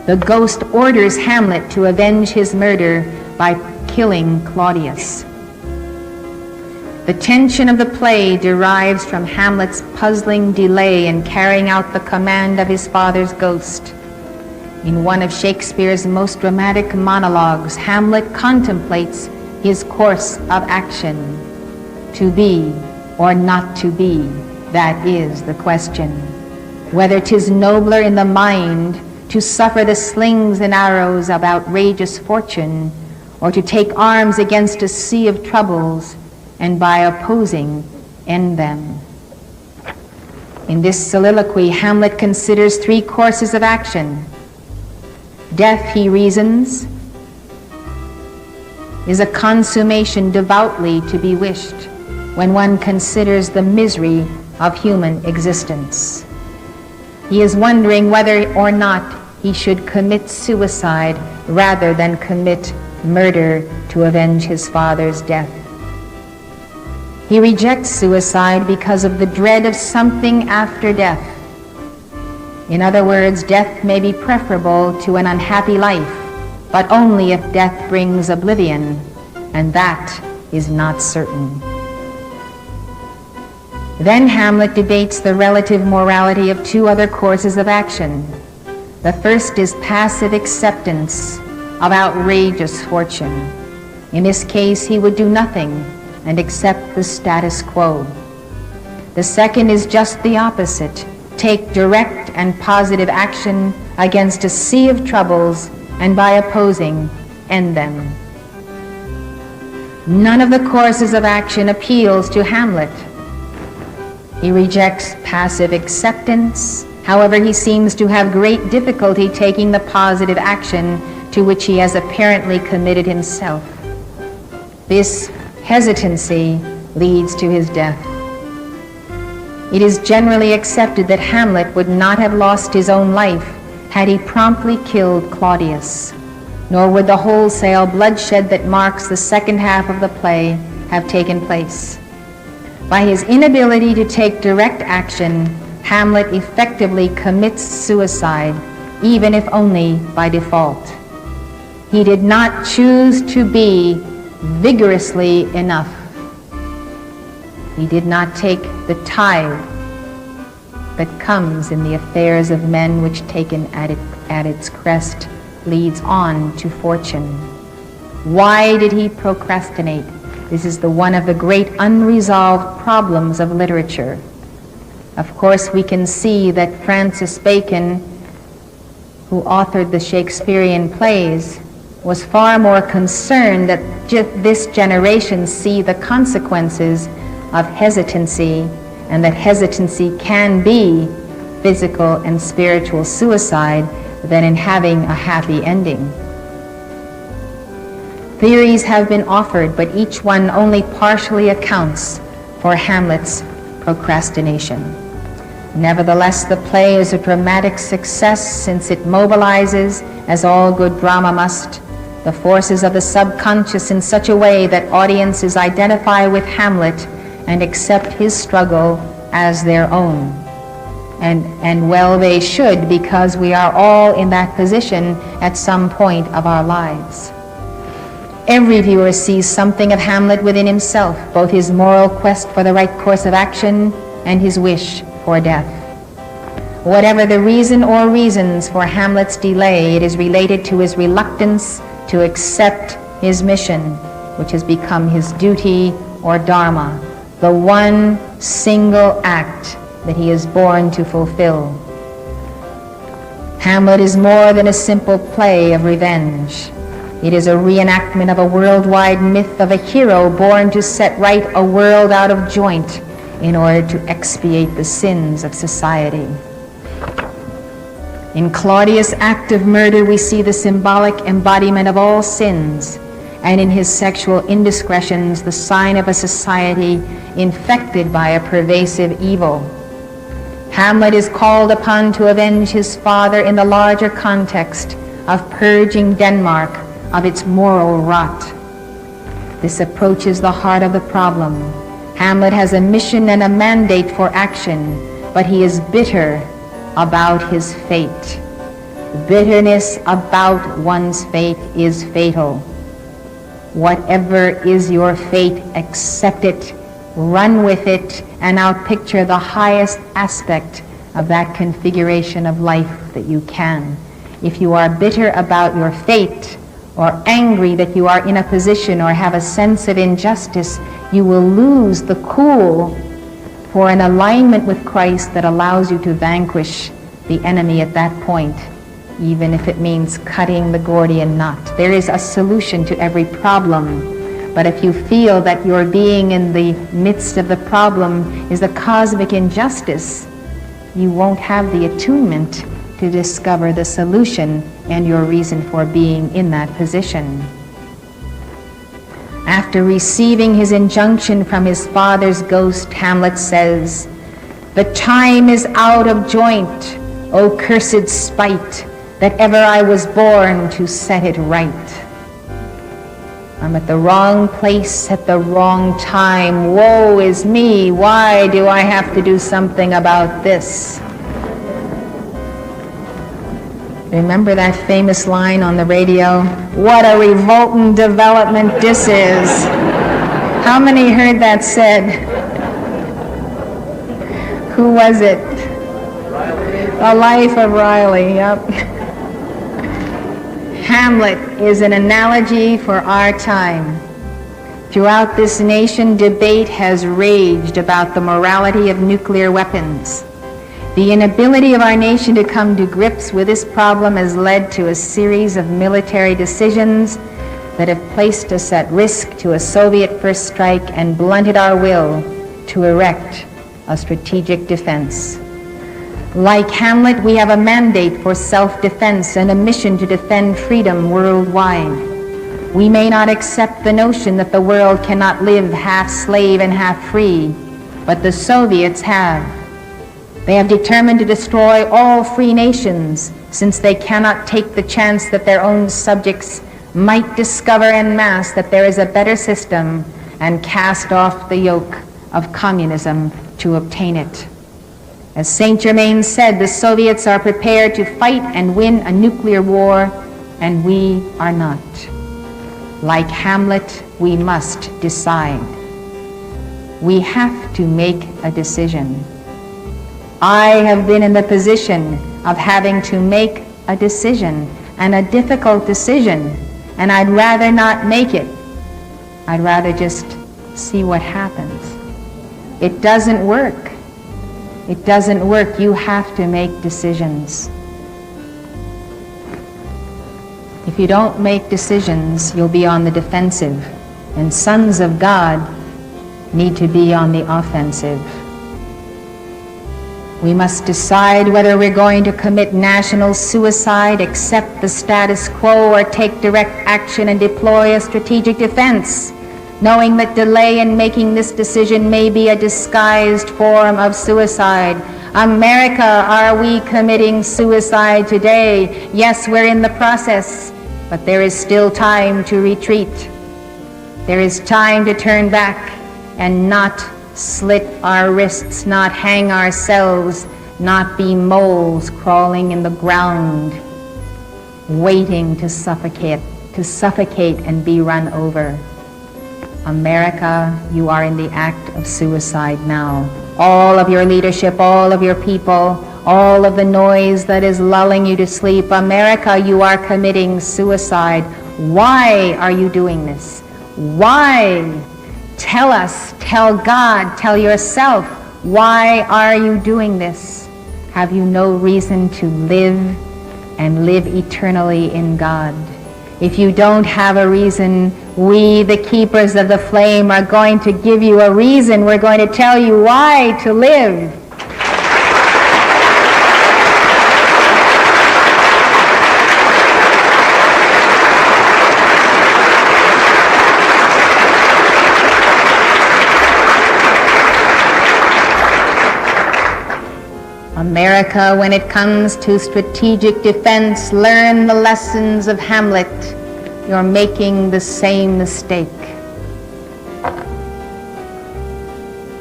The ghost orders Hamlet to avenge his murder by killing Claudius. The tension of the play derives from Hamlet's puzzling delay in carrying out the command of his father's ghost. In one of Shakespeare's most dramatic monologues, Hamlet contemplates his course of action. To be or not to be, that is the question. Whether 'tis nobler in the mind to suffer the slings and arrows of outrageous fortune, or to take arms against a sea of troubles, and by opposing end them. In this soliloquy, Hamlet considers three courses of action. Death, he reasons, is a consummation devoutly to be wished when one considers the misery of human existence. He is wondering whether or not he should commit suicide rather than commit murder to avenge his father's death. He rejects suicide because of the dread of something after death. In other words, death may be preferable to an unhappy life, but only if death brings oblivion, and that is not certain. Then Hamlet debates the relative morality of two other courses of action. The first is passive acceptance of outrageous fortune. In this case, he would do nothing and accept the status quo. The second is just the opposite. Take direct and positive action against a sea of troubles, and by opposing, end them. None of the courses of action appeals to Hamlet. He rejects passive acceptance. However, he seems to have great difficulty taking the positive action to which he has apparently committed himself. This hesitancy leads to his death. It is generally accepted that Hamlet would not have lost his own life had he promptly killed Claudius, nor would the wholesale bloodshed that marks the second half of the play have taken place. By his inability to take direct action, Hamlet effectively commits suicide, even if only by default. He did not choose to be vigorously enough. He did not take the tide that comes in the affairs of men, which taken at its crest leads on to fortune. Why did he procrastinate? This is one of the great unresolved problems of literature. Of course, we can see that Francis Bacon, who authored the Shakespearean plays, was far more concerned that this generation see the consequences of hesitancy, and that hesitancy can be physical and spiritual suicide, than in having a happy ending. Theories have been offered, but each one only partially accounts for Hamlet's procrastination. Nevertheless, the play is a dramatic success, since it mobilizes, as all good drama must, the forces of the subconscious in such a way that audiences identify with Hamlet and accept his struggle as their own. And well they should, because we are all in that position at some point of our lives. Every viewer sees something of Hamlet within himself, both his moral quest for the right course of action and his wish for death. Whatever the reason or reasons for Hamlet's delay, it is related to his reluctance to accept his mission, which has become his duty or dharma, the one single act that he is born to fulfill. Hamlet is more than a simple play of revenge. It is a reenactment of a worldwide myth of a hero born to set right a world out of joint in order to expiate the sins of society. In Claudius' act of murder, we see the symbolic embodiment of all sins, and in his sexual indiscretions, the sign of a society infected by a pervasive evil. Hamlet is called upon to avenge his father in the larger context of purging Denmark of its moral rot. This approaches the heart of the problem. Hamlet has a mission and a mandate for action, but he is bitter about his fate. Bitterness about one's fate is fatal. Whatever is your fate, accept it, run with it, and now picture the highest aspect of that configuration of life that you can. If you are bitter about your fate, or angry that you are in a position or have a sense of injustice, you will lose the cool for an alignment with Christ that allows you to vanquish the enemy at that point, even if it means cutting the Gordian knot. There is a solution to every problem, but if you feel that your being in the midst of the problem is a cosmic injustice, you won't have the attunement to discover the solution and your reason for being in that position. After receiving his injunction from his father's ghost, Hamlet says, "The time is out of joint, O cursed spite, that ever I was born to set it right. I'm at the wrong place at the wrong time. Woe is me, why do I have to do something about this?" Remember that famous line on the radio? What a revolting development this is. How many heard that said? Who was it? The Life of Riley, yep. Hamlet is an analogy for our time. Throughout this nation, debate has raged about the morality of nuclear weapons. The inability of our nation to come to grips with this problem has led to a series of military decisions that have placed us at risk to a Soviet first strike and blunted our will to erect a strategic defense. Like Hamlet, we have a mandate for self-defense and a mission to defend freedom worldwide. We may not accept the notion that the world cannot live half slave and half free, but the Soviets have. They have determined to destroy all free nations, since they cannot take the chance that their own subjects might discover en masse that there is a better system and cast off the yoke of communism to obtain it. As Saint Germain said, the Soviets are prepared to fight and win a nuclear war, and we are not. Like Hamlet, we must decide. We have to make a decision. I have been in the position of having to make a decision, and a difficult decision, and I'd rather not make it. I'd rather just see what happens. It doesn't work. It doesn't work. You have to make decisions. If you don't make decisions, you'll be on the defensive, and sons of God need to be on the offensive. We must decide whether we're going to commit national suicide, accept the status quo, or take direct action and deploy a strategic defense, knowing that delay in making this decision may be a disguised form of suicide. America, are we committing suicide today? Yes, we're in the process, but there is still time to retreat. There is time to turn back and not slit our wrists, not hang ourselves, not be moles crawling in the ground, waiting to suffocate and be run over. America, you are in the act of suicide now. All of your leadership, all of your people, all of the noise that is lulling you to sleep. America, you are committing suicide. Why are you doing this? Why? Tell us, tell God, tell yourself, why are you doing this? Have you no reason to live and live eternally in God? If you don't have a reason, we, the keepers of the flame, are going to give you a reason. We're going to tell you why to live. America, when it comes to strategic defense, learn the lessons of Hamlet. You're making the same mistake.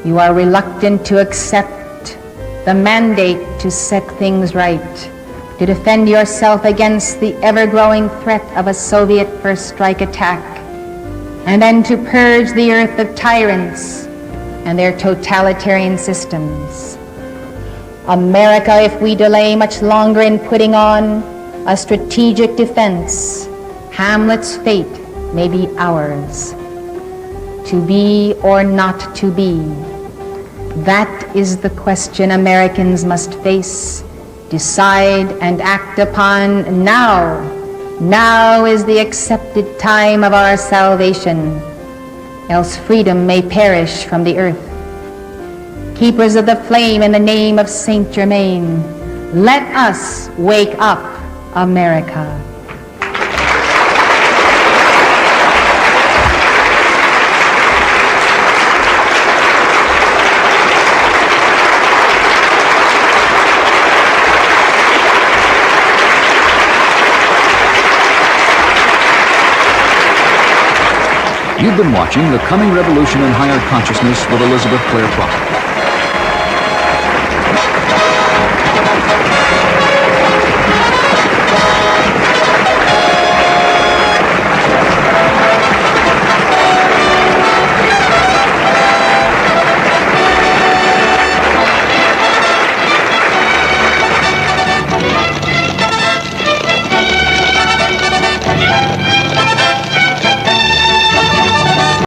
You are reluctant to accept the mandate to set things right, to defend yourself against the ever-growing threat of a Soviet first strike attack, and then to purge the earth of tyrants and their totalitarian systems. America, if we delay much longer in putting on a strategic defense, Hamlet's fate may be ours. To be or not to be, that is the question Americans must face, decide, and act upon now. Now is the accepted time of our salvation, else freedom may perish from the earth. Keepers of the flame, in the name of Saint Germain, let us wake up America. You've been watching The Coming Revolution in Higher Consciousness with Elizabeth Clare Prophet.